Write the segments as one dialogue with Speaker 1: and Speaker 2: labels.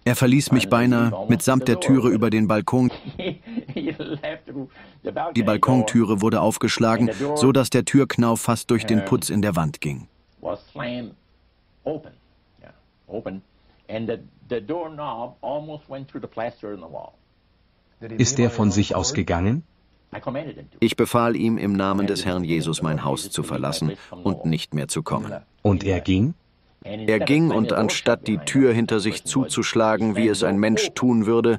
Speaker 1: Er verließ mich beinahe mitsamt der Türe über den Balkon. Die Balkontüre wurde aufgeschlagen, so dass der Türknauf fast durch den Putz in der Wand ging.
Speaker 2: Ist er von sich aus gegangen?
Speaker 1: Ich befahl ihm im Namen des Herrn Jesus mein Haus zu verlassen und nicht mehr zu kommen.
Speaker 2: Und er ging?
Speaker 1: Er ging und anstatt die Tür hinter sich zuzuschlagen, wie es ein Mensch tun würde,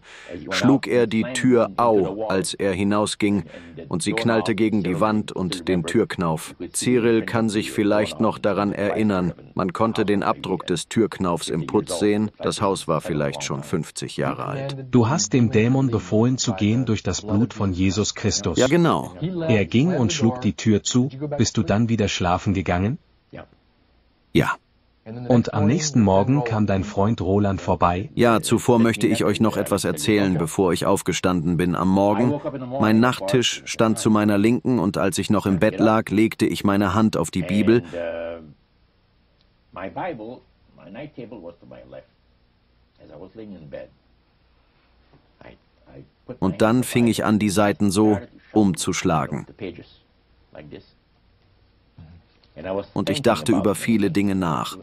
Speaker 1: schlug er die Tür au, als er hinausging, und sie knallte gegen die Wand und den Türknauf. Cyril kann sich vielleicht noch daran erinnern, man konnte den Abdruck des Türknaufs im Putz sehen, das Haus war vielleicht schon 50 Jahre alt.
Speaker 2: Du hast dem Dämon befohlen zu gehen durch das Blut von Jesus Christus.
Speaker 1: Ja, genau.
Speaker 2: Er ging und schlug die Tür zu, bist du dann wieder schlafen gegangen?
Speaker 1: Ja.
Speaker 2: Und am nächsten Morgen kam dein Freund Roland vorbei?
Speaker 1: Ja, zuvor möchte ich euch noch etwas erzählen, bevor ich aufgestanden bin am Morgen. Mein Nachttisch stand zu meiner Linken und als ich noch im Bett lag, legte ich meine Hand auf die Bibel. Und dann fing ich an, die Seiten so umzuschlagen. Und ich dachte über viele Dinge nach.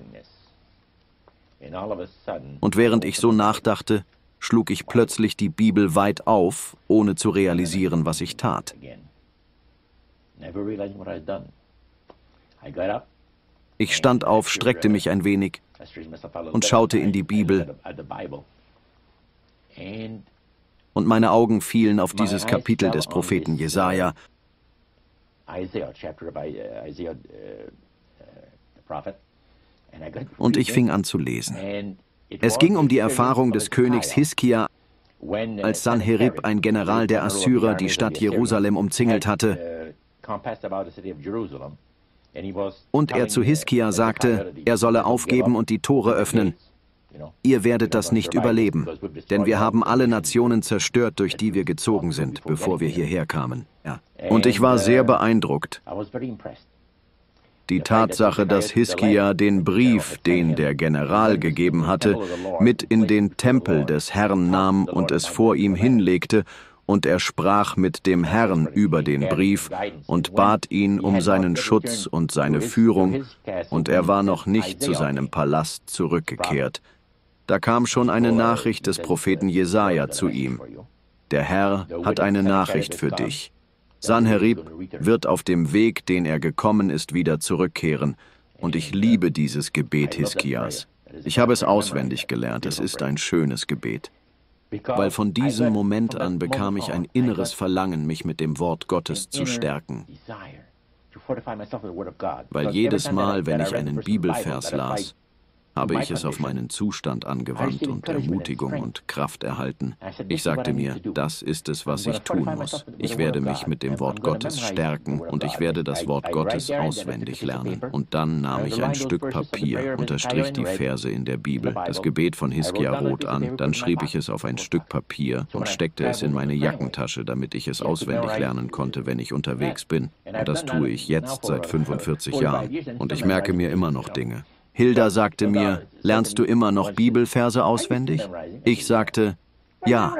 Speaker 1: Und während ich so nachdachte, schlug ich plötzlich die Bibel weit auf, ohne zu realisieren, was ich tat. Ich stand auf, streckte mich ein wenig und schaute in die Bibel. Und meine Augen fielen auf dieses Kapitel des Propheten Jesaja. Und ich fing an zu lesen. Es ging um die Erfahrung des Königs Hiskia, als Sanherib, ein General der Assyrer, die Stadt Jerusalem umzingelt hatte. Und er zu Hiskia sagte, er solle aufgeben und die Tore öffnen. Ihr werdet das nicht überleben, denn wir haben alle Nationen zerstört, durch die wir gezogen sind, bevor wir hierher kamen. Ja. Und ich war sehr beeindruckt. Die Tatsache, dass Hiskia den Brief, den der General gegeben hatte, mit in den Tempel des Herrn nahm und es vor ihm hinlegte, und er sprach mit dem Herrn über den Brief und bat ihn um seinen Schutz und seine Führung, und er war noch nicht zu seinem Palast zurückgekehrt. Da kam schon eine Nachricht des Propheten Jesaja zu ihm. Der Herr hat eine Nachricht für dich. Sanherib wird auf dem Weg, den er gekommen ist, wieder zurückkehren. Und ich liebe dieses Gebet Hiskias. Ich habe es auswendig gelernt. Es ist ein schönes Gebet. Weil von diesem Moment an bekam ich ein inneres Verlangen, mich mit dem Wort Gottes zu stärken. Weil jedes Mal, wenn ich einen Bibelvers las, habe ich es auf meinen Zustand angewandt und Ermutigung und Kraft erhalten. Ich sagte mir, das ist es, was ich tun muss. Ich werde mich mit dem Wort Gottes stärken und ich werde das Wort Gottes auswendig lernen. Und dann nahm ich ein Stück Papier, unterstrich die Verse in der Bibel, das Gebet von Hiskia rot an, dann schrieb ich es auf ein Stück Papier und steckte es in meine Jackentasche, damit ich es auswendig lernen konnte, wenn ich unterwegs bin. Und das tue ich jetzt seit 45 Jahren. Und ich merke mir immer noch Dinge. Hilda sagte mir, lernst du immer noch Bibelverse auswendig? Ich sagte, ja.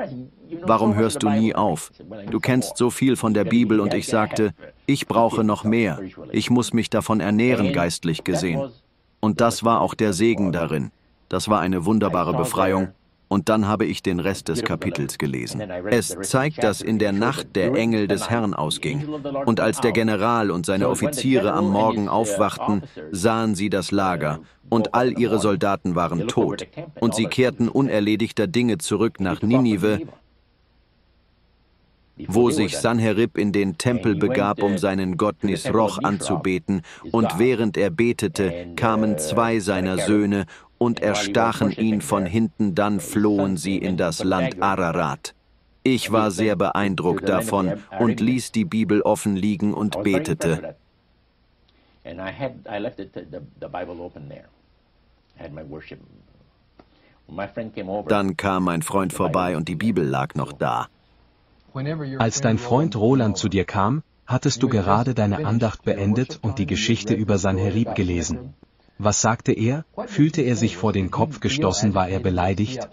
Speaker 1: Warum hörst du nie auf? Du kennst so viel von der Bibel und ich sagte, ich brauche noch mehr. Ich muss mich davon ernähren, geistlich gesehen. Und das war auch der Segen darin. Das war eine wunderbare Befreiung. Und dann habe ich den Rest des Kapitels gelesen. Es zeigt, dass in der Nacht der Engel des Herrn ausging. Und als der General und seine Offiziere am Morgen aufwachten, sahen sie das Lager. Und all ihre Soldaten waren tot. Und sie kehrten unerledigter Dinge zurück nach Ninive, wo sich Sanherib in den Tempel begab, um seinen Gott Nisroch anzubeten. Und während er betete, kamen 2 seiner Söhne und erstachen ihn von hinten, dann flohen sie in das Land Ararat. Ich war sehr beeindruckt davon und ließ die Bibel offen liegen und betete. Dann kam mein Freund vorbei und die Bibel lag noch da.
Speaker 2: Als dein Freund Roland zu dir kam, hattest du gerade deine Andacht beendet und die Geschichte über Sanherib gelesen. Was sagte er? Fühlte er sich vor den Kopf gestoßen, war er beleidigt?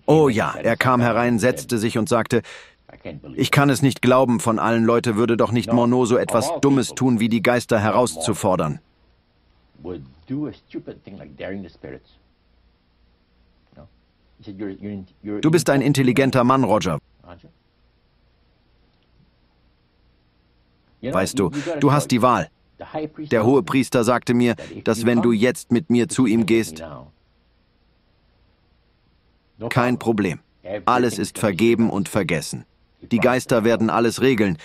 Speaker 1: Oh ja, er kam herein, setzte sich und sagte, ich kann es nicht glauben, von allen Leuten würde doch nicht Morneau so etwas Dummes tun, wie die Geister herauszufordern. Du bist ein intelligenter Mann, Roger. Weißt du, du hast die Wahl. Der Hohepriester sagte mir, dass wenn du jetzt mit mir zu ihm gehst, kein Problem. Alles ist vergeben und vergessen. Die Geister werden alles regeln.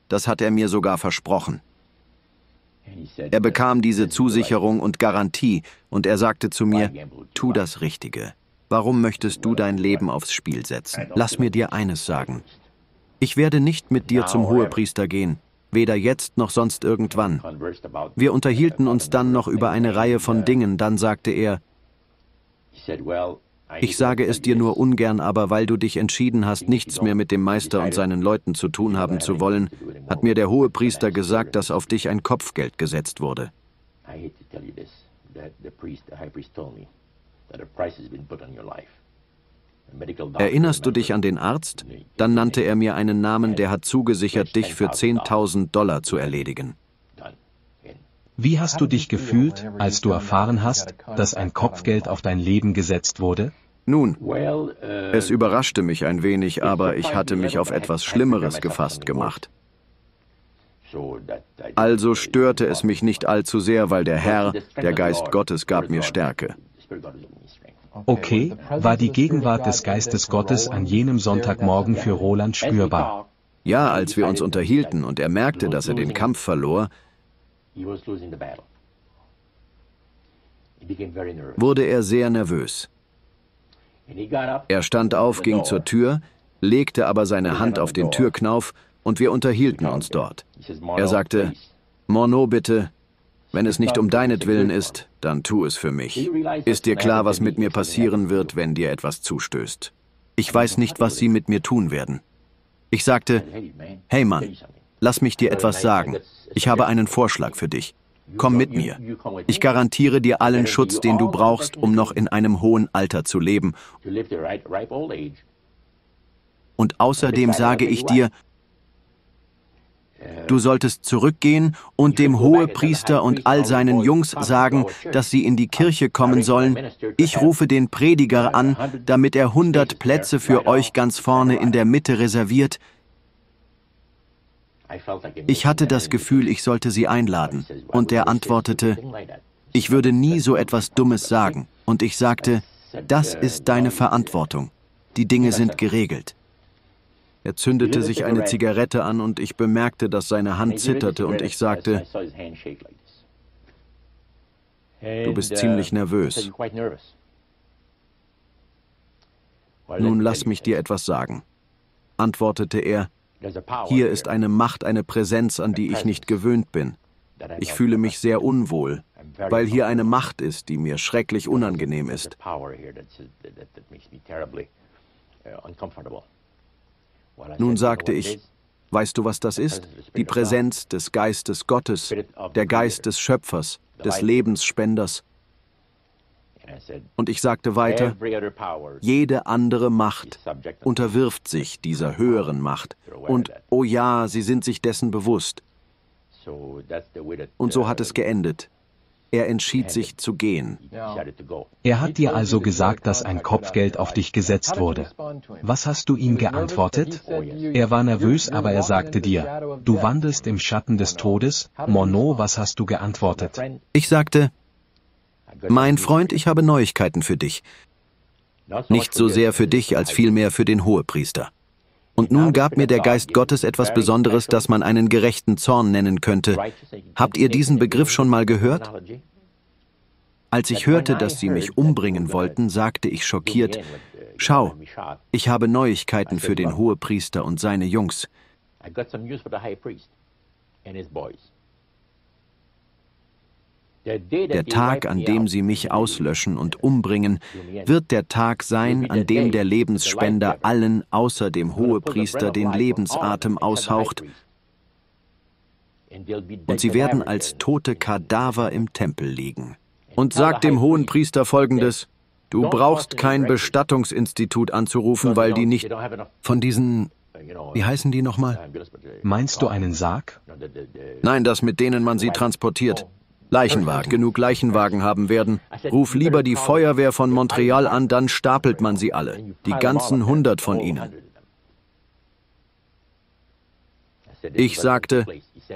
Speaker 1: Das hat er mir sogar versprochen. Er bekam diese Zusicherung und Garantie und er sagte zu mir, tu das Richtige. Warum möchtest du dein Leben aufs Spiel setzen? Lass mir dir eines sagen. Ich werde nicht mit dir zum Hohepriester gehen, weder jetzt noch sonst irgendwann. Wir unterhielten uns dann noch über eine Reihe von Dingen, dann sagte er, ich sage es dir nur ungern, aber weil du dich entschieden hast, nichts mehr mit dem Meister und seinen Leuten zu tun haben zu wollen, hat mir der Hohepriester gesagt, dass auf dich ein Kopfgeld gesetzt wurde. Erinnerst du dich an den Arzt? Dann nannte er mir einen Namen, der hat zugesichert, dich für $10.000 zu erledigen.
Speaker 2: Wie hast du dich gefühlt, als du erfahren hast, dass ein Kopfgeld auf dein Leben gesetzt wurde?
Speaker 1: Nun, es überraschte mich ein wenig, aber ich hatte mich auf etwas Schlimmeres gefasst gemacht. Also störte es mich nicht allzu sehr, weil der Herr, der Geist Gottes, gab mir Stärke.
Speaker 2: Okay, war die Gegenwart des Geistes Gottes an jenem Sonntagmorgen für Roland spürbar?
Speaker 1: Ja, als wir uns unterhielten und er merkte, dass er den Kampf verlor, wurde er sehr nervös. Er stand auf, ging zur Tür, legte aber seine Hand auf den Türknauf und wir unterhielten uns dort. Er sagte, Morneau, bitte, wenn es nicht um deinetwillen ist, dann tu es für mich. Ist dir klar, was mit mir passieren wird, wenn dir etwas zustößt? Ich weiß nicht, was sie mit mir tun werden. Ich sagte, hey Mann, lass mich dir etwas sagen. Ich habe einen Vorschlag für dich. Komm mit mir. Ich garantiere dir allen Schutz, den du brauchst, um noch in einem hohen Alter zu leben. Und außerdem sage ich dir, du solltest zurückgehen und dem Hohepriester und all seinen Jungs sagen, dass sie in die Kirche kommen sollen. Ich rufe den Prediger an, damit er 100 Plätze für euch ganz vorne in der Mitte reserviert. Ich hatte das Gefühl, ich sollte sie einladen. Und er antwortete, ich würde nie so etwas Dummes sagen. Und ich sagte, das ist deine Verantwortung. Die Dinge sind geregelt. Er zündete sich eine Zigarette an und ich bemerkte, dass seine Hand zitterte und ich sagte, du bist ziemlich nervös. Nun lass mich dir etwas sagen, antwortete er. Hier ist eine Macht, eine Präsenz, an die ich nicht gewöhnt bin. Ich fühle mich sehr unwohl, weil hier eine Macht ist, die mir schrecklich unangenehm ist. Nun sagte ich, weißt du, was das ist? Die Präsenz des Geistes Gottes, der Geist des Schöpfers, des Lebensspenders. Und ich sagte weiter, jede andere Macht unterwirft sich dieser höheren Macht. Und, oh ja, sie sind sich dessen bewusst. Und so hat es geendet. Er entschied sich zu gehen.
Speaker 2: Er hat dir also gesagt, dass ein Kopfgeld auf dich gesetzt wurde. Was hast du ihm geantwortet? Er war nervös, aber er sagte dir, du wandelst im Schatten des Todes. Morneau, was hast du geantwortet?
Speaker 1: Ich sagte, mein Freund, ich habe Neuigkeiten für dich. Nicht so sehr für dich, als vielmehr für den Hohepriester. Und nun gab mir der Geist Gottes etwas Besonderes, das man einen gerechten Zorn nennen könnte. Habt ihr diesen Begriff schon mal gehört? Als ich hörte, dass sie mich umbringen wollten, sagte ich schockiert, schau, ich habe Neuigkeiten für den Hohepriester und seine Jungs. Der Tag, an dem sie mich auslöschen und umbringen, wird der Tag sein, an dem der Lebensspender allen außer dem Hohepriester den Lebensatem aushaucht. Und sie werden als tote Kadaver im Tempel liegen. Und sagt dem Hohenpriester Folgendes: Du brauchst kein Bestattungsinstitut anzurufen, weil die nicht von diesen, wie heißen die nochmal?
Speaker 2: Meinst du einen Sarg?
Speaker 1: Nein, das mit denen man sie transportiert. Leichenwagen. Genug Leichenwagen haben werden. Ruf lieber die Feuerwehr von Montreal an, dann stapelt man sie alle. Die ganzen 100 von ihnen. Ich sagte,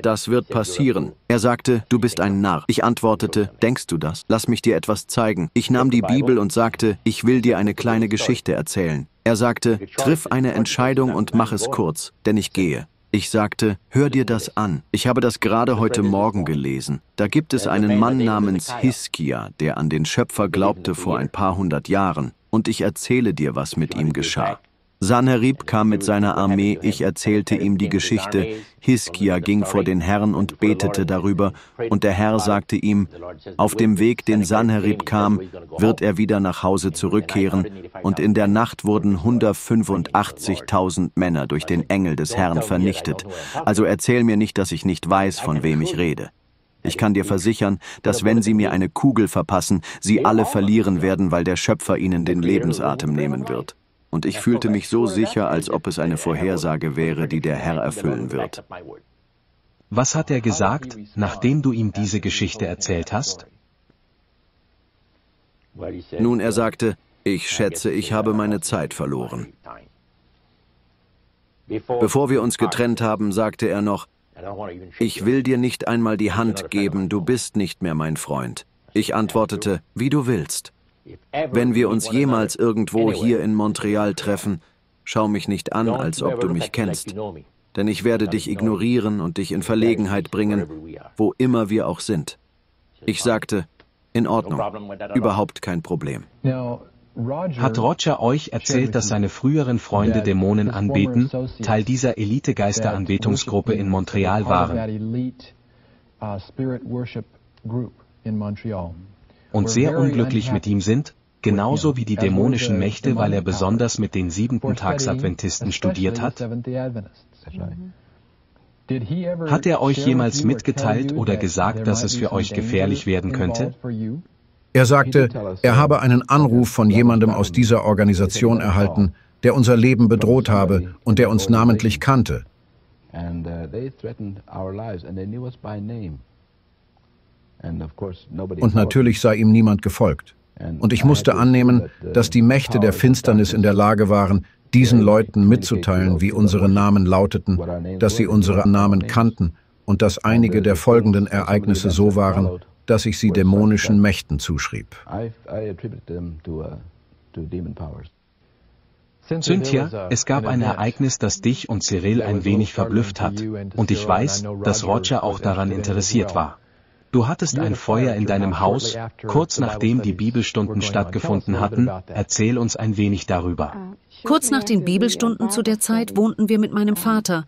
Speaker 1: das wird passieren. Er sagte, du bist ein Narr. Ich antwortete, denkst du das? Lass mich dir etwas zeigen. Ich nahm die Bibel und sagte, ich will dir eine kleine Geschichte erzählen. Er sagte, triff eine Entscheidung und mach es kurz, denn ich gehe. Ich sagte, hör dir das an. Ich habe das gerade heute Morgen gelesen. Da gibt es einen Mann namens Hiskia, der an den Schöpfer glaubte vor ein paar 100 Jahren. Und ich erzähle dir, was mit ihm geschah. Sanherib kam mit seiner Armee, ich erzählte ihm die Geschichte. Hiskia ging vor den Herrn und betete darüber, und der Herr sagte ihm, auf dem Weg, den Sanherib kam, wird er wieder nach Hause zurückkehren, und in der Nacht wurden 185.000 Männer durch den Engel des Herrn vernichtet. Also erzähl mir nicht, dass ich nicht weiß, von wem ich rede. Ich kann dir versichern, dass wenn sie mir eine Kugel verpassen, sie alle verlieren werden, weil der Schöpfer ihnen den Lebensatem nehmen wird. Und ich fühlte mich so sicher, als ob es eine Vorhersage wäre, die der Herr erfüllen wird.
Speaker 2: Was hat er gesagt, nachdem du ihm diese Geschichte erzählt hast?
Speaker 1: Nun, er sagte, ich schätze, ich habe meine Zeit verloren. Bevor wir uns getrennt haben, sagte er noch, ich will dir nicht einmal die Hand geben, du bist nicht mehr mein Freund. Ich antwortete, wie du willst. Wenn wir uns jemals irgendwo hier in Montreal treffen, schau mich nicht an, als ob du mich kennst. Denn ich werde dich ignorieren und dich in Verlegenheit bringen, wo immer wir auch sind. Ich sagte, in Ordnung, überhaupt kein Problem.
Speaker 2: Hat Roger euch erzählt, dass seine früheren Freunde Dämonen anbeten, Teil dieser Elite-Geister-Anbetungsgruppe in Montreal waren? Und sehr unglücklich mit ihm sind, genauso wie die dämonischen Mächte, weil er besonders mit den Siebenten-Tags-Adventisten studiert hat? Hat er euch jemals mitgeteilt oder gesagt, dass es für euch gefährlich werden könnte?
Speaker 3: Er sagte, er habe einen Anruf von jemandem aus dieser Organisation erhalten, der unser Leben bedroht habe und der uns namentlich kannte. Und natürlich sei ihm niemand gefolgt. Und ich musste annehmen, dass die Mächte der Finsternis in der Lage waren, diesen Leuten mitzuteilen, wie unsere Namen lauteten, dass sie unsere Namen kannten und dass einige der folgenden Ereignisse so waren, dass ich sie dämonischen Mächten zuschrieb.
Speaker 2: Cynthia, es gab ein Ereignis, das dich und Cyril ein wenig verblüfft hat, und ich weiß, dass Roger auch daran interessiert war. Du hattest ein Feuer in deinem Haus, kurz nachdem die Bibelstunden stattgefunden hatten. Erzähl uns ein wenig darüber.
Speaker 4: Kurz nach den Bibelstunden zu der Zeit wohnten wir mit meinem Vater.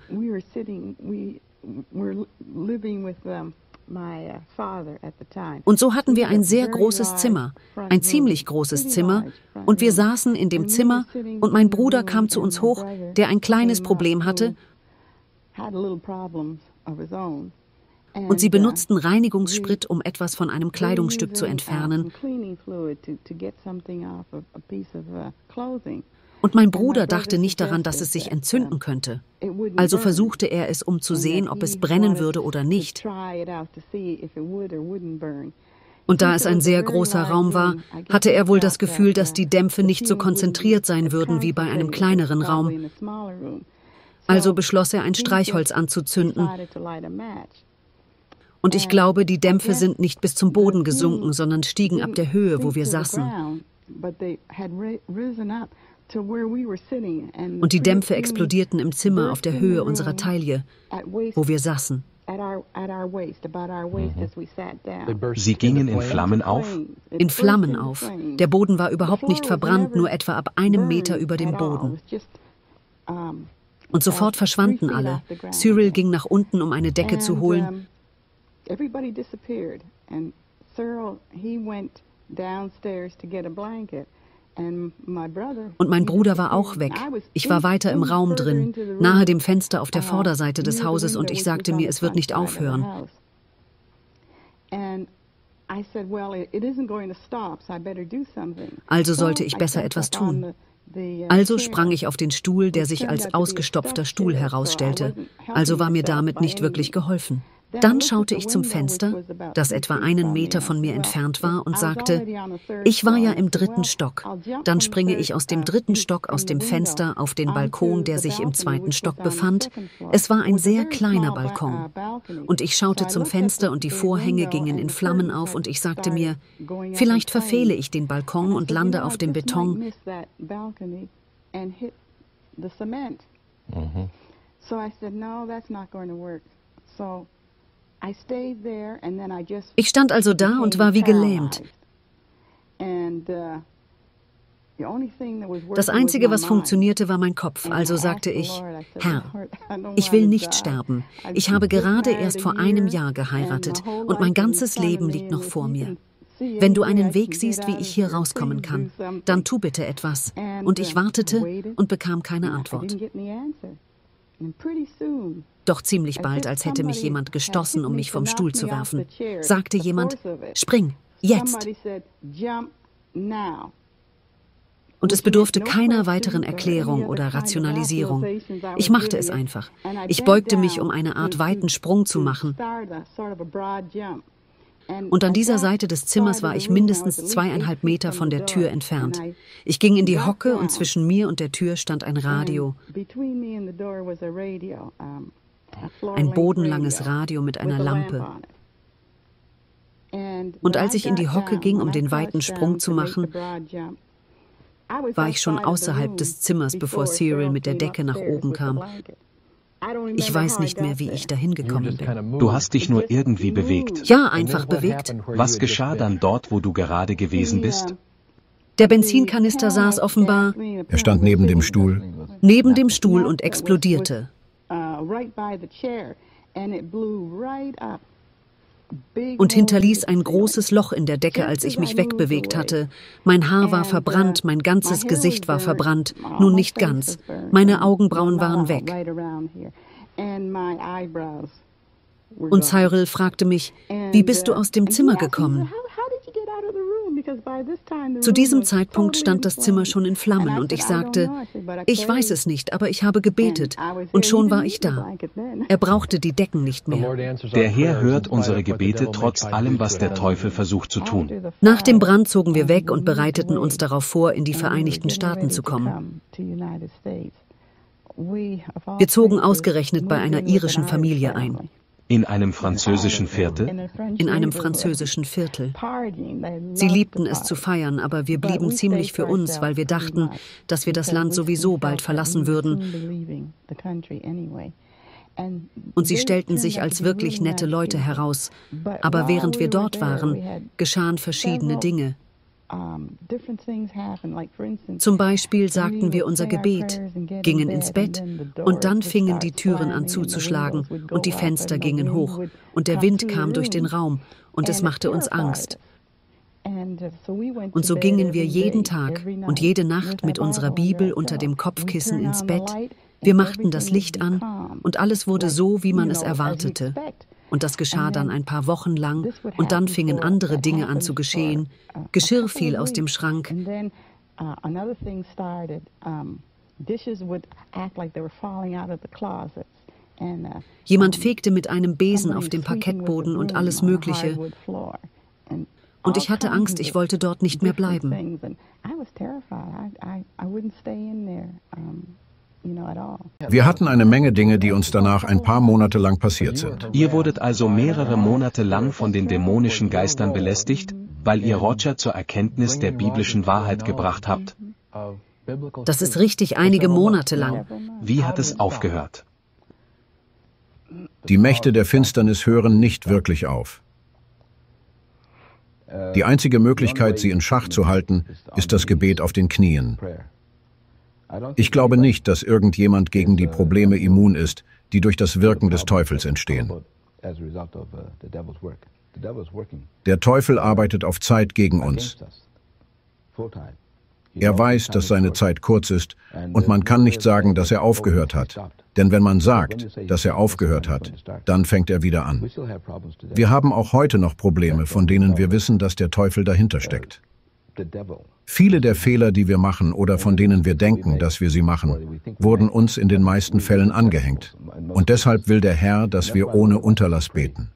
Speaker 4: Und so hatten wir ein sehr großes Zimmer, ein ziemlich großes Zimmer, und wir saßen in dem Zimmer, und mein Bruder kam zu uns hoch, der ein kleines Problem hatte, und sie benutzten Reinigungssprit, um etwas von einem Kleidungsstück zu entfernen. Und mein Bruder dachte nicht daran, dass es sich entzünden könnte. Also versuchte er es, um zu sehen, ob es brennen würde oder nicht. Und da es ein sehr großer Raum war, hatte er wohl das Gefühl, dass die Dämpfe nicht so konzentriert sein würden wie bei einem kleineren Raum. Also beschloss er, ein Streichholz anzuzünden. Und ich glaube, die Dämpfe sind nicht bis zum Boden gesunken, sondern stiegen ab der Höhe, wo wir saßen. Und die Dämpfe explodierten im Zimmer auf der Höhe unserer Taille, wo wir saßen.
Speaker 2: Sie gingen in Flammen auf?
Speaker 4: In Flammen auf. Der Boden war überhaupt nicht verbrannt, nur etwa ab 1 Meter über dem Boden. Und sofort verschwanden alle. Cyril ging nach unten, um eine Decke zu holen.
Speaker 5: Everybody disappeared, and Cyril, he went downstairs to get a blanket,
Speaker 4: Und mein Bruder war auch weg. Ich war weiter im Raum drin, nahe dem Fenster auf der Vorderseite des Hauses, und ich sagte mir, es wird nicht aufhören. Also sollte ich besser etwas tun. Also sprang ich auf den Stuhl, der sich als ausgestopfter Stuhl herausstellte. Also war mir damit nicht wirklich geholfen. Dann schaute ich zum Fenster, das etwa 1 Meter von mir entfernt war, und sagte, ich war ja im 3. Stock. Dann springe ich aus dem 3. Stock aus dem Fenster auf den Balkon, der sich im 2. Stock befand. Es war ein sehr kleiner Balkon. Und ich schaute zum Fenster und die Vorhänge gingen in Flammen auf, und ich sagte mir, vielleicht verfehle ich den Balkon und lande auf dem Beton. Ich stand also da und war wie gelähmt. Das Einzige, was funktionierte, war mein Kopf. Also sagte ich, Herr, ich will nicht sterben. Ich habe gerade erst vor 1 Jahr geheiratet und mein ganzes Leben liegt noch vor mir. Wenn du einen Weg siehst, wie ich hier rauskommen kann, dann tu bitte etwas. Und ich wartete und bekam keine Antwort. Doch ziemlich bald, als hätte mich jemand gestoßen, um mich vom Stuhl zu werfen, sagte jemand, spring, jetzt. Und es bedurfte keiner weiteren Erklärung oder Rationalisierung. Ich machte es einfach. Ich beugte mich, um eine Art weiten Sprung zu machen. Und an dieser Seite des Zimmers war ich mindestens 2,5 Meter von der Tür entfernt. Ich ging in die Hocke und zwischen mir und der Tür stand ein Radio. Ein bodenlanges Radio mit einer Lampe. Und als ich in die Hocke ging, um den weiten Sprung zu machen, war ich schon außerhalb des Zimmers, bevor Cyril mit der Decke nach oben kam. Ich weiß nicht mehr, wie ich dahin gekommen bin.
Speaker 2: Du hast dich nur irgendwie bewegt.
Speaker 4: Ja, einfach bewegt.
Speaker 2: Was geschah dann dort, wo du gerade gewesen bist?
Speaker 4: Der Benzinkanister saß offenbar
Speaker 3: Er stand neben dem Stuhl.
Speaker 4: neben dem Stuhl und explodierte. Und hinterließ ein großes Loch in der Decke, als ich mich wegbewegt hatte. Mein Haar war verbrannt, mein ganzes Gesicht war verbrannt, nun nicht ganz. Meine Augenbrauen waren weg. Und Cyril fragte mich, wie bist du aus dem Zimmer gekommen? Zu diesem Zeitpunkt stand das Zimmer schon in Flammen und ich sagte, ich weiß es nicht, aber ich habe gebetet und schon war ich da. Er brauchte die Decken nicht mehr.
Speaker 2: Der Herr hört unsere Gebete trotz allem, was der Teufel versucht zu tun.
Speaker 4: Nach dem Brand zogen wir weg und bereiteten uns darauf vor, in die Vereinigten Staaten zu kommen. Wir zogen ausgerechnet bei einer irischen Familie ein.
Speaker 2: In einem französischen Viertel?
Speaker 4: In einem französischen Viertel. Sie liebten es zu feiern, aber wir blieben ziemlich für uns, weil wir dachten, dass wir das Land sowieso bald verlassen würden. Und sie stellten sich als wirklich nette Leute heraus. Aber während wir dort waren, geschahen verschiedene Dinge. Zum Beispiel sagten wir unser Gebet, gingen ins Bett und dann fingen die Türen an zuzuschlagen und die Fenster gingen hoch und der Wind kam durch den Raum und es machte uns Angst. Und so gingen wir jeden Tag und jede Nacht mit unserer Bibel unter dem Kopfkissen ins Bett. Wir machten das Licht an und alles wurde so, wie man es erwartete. Und das geschah dann ein paar Wochen lang und dann fingen andere Dinge an zu geschehen. Geschirr fiel aus dem Schrank. Jemand fegte mit einem Besen auf dem Parkettboden und alles Mögliche. Und ich hatte Angst, ich wollte dort nicht mehr bleiben.
Speaker 3: Wir hatten eine Menge Dinge, die uns danach ein paar Monate lang passiert sind.
Speaker 2: Ihr wurdet also mehrere Monate lang von den dämonischen Geistern belästigt, weil ihr Roger zur Erkenntnis der biblischen Wahrheit gebracht habt?
Speaker 4: Das ist richtig, einige Monate lang.
Speaker 2: Wie hat es aufgehört?
Speaker 3: Die Mächte der Finsternis hören nicht wirklich auf. Die einzige Möglichkeit, sie in Schach zu halten, ist das Gebet auf den Knien. Ich glaube nicht, dass irgendjemand gegen die Probleme immun ist, die durch das Wirken des Teufels entstehen. Der Teufel arbeitet auf Zeit gegen uns. Er weiß, dass seine Zeit kurz ist und man kann nicht sagen, dass er aufgehört hat. Denn wenn man sagt, dass er aufgehört hat, dann fängt er wieder an. Wir haben auch heute noch Probleme, von denen wir wissen, dass der Teufel dahinter steckt. Viele der Fehler, die wir machen oder von denen wir denken, dass wir sie machen, wurden uns in den meisten Fällen angehängt. Und deshalb will der Herr, dass wir ohne Unterlass beten.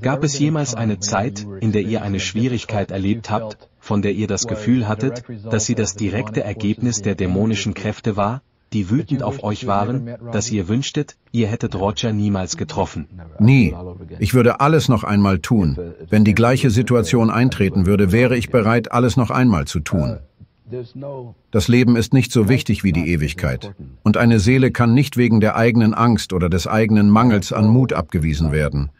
Speaker 2: Gab es jemals eine Zeit, in der ihr eine Schwierigkeit erlebt habt, von der ihr das Gefühl hattet, dass sie das direkte Ergebnis der dämonischen Kräfte war, die wütend auf euch waren, dass ihr wünschtet, ihr hättet Roger niemals getroffen?
Speaker 3: Nie. Ich würde alles noch einmal tun. Wenn die gleiche Situation eintreten würde, wäre ich bereit, alles noch einmal zu tun. Das Leben ist nicht so wichtig wie die Ewigkeit. Und eine Seele kann nicht wegen der eigenen Angst oder des eigenen Mangels an Mut abgewiesen werden.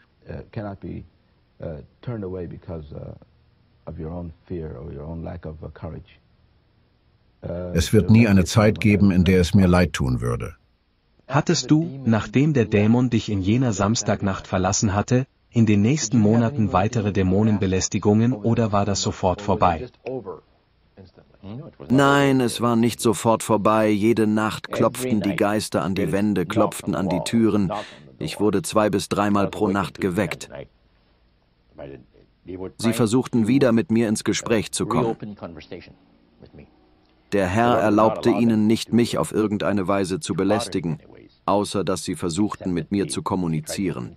Speaker 3: Es wird nie eine Zeit geben, in der es mir leid tun würde.
Speaker 2: Hattest du, nachdem der Dämon dich in jener Samstagnacht verlassen hatte, in den nächsten Monaten weitere Dämonenbelästigungen oder war das sofort vorbei?
Speaker 1: Nein, es war nicht sofort vorbei. Jede Nacht klopften die Geister an die Wände, klopften an die Türen. Ich wurde 2- bis 3-mal pro Nacht geweckt. Sie versuchten wieder mit mir ins Gespräch zu kommen. Der Herr erlaubte ihnen nicht, mich auf irgendeine Weise zu belästigen, außer dass sie versuchten, mit mir zu kommunizieren.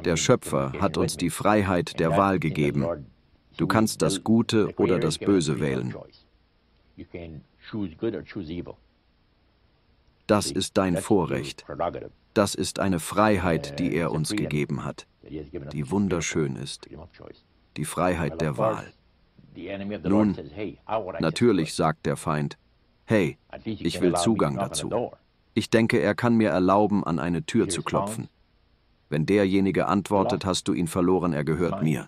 Speaker 1: Der Schöpfer hat uns die Freiheit der Wahl gegeben. Du kannst das Gute oder das Böse wählen. Das ist dein Vorrecht. Das ist eine Freiheit, die er uns gegeben hat, die wunderschön ist. Die Freiheit der Wahl. Nun, natürlich sagt der Feind, hey, ich will Zugang dazu. Ich denke, er kann mir erlauben, an eine Tür zu klopfen. Wenn derjenige antwortet, hast du ihn verloren, er gehört mir.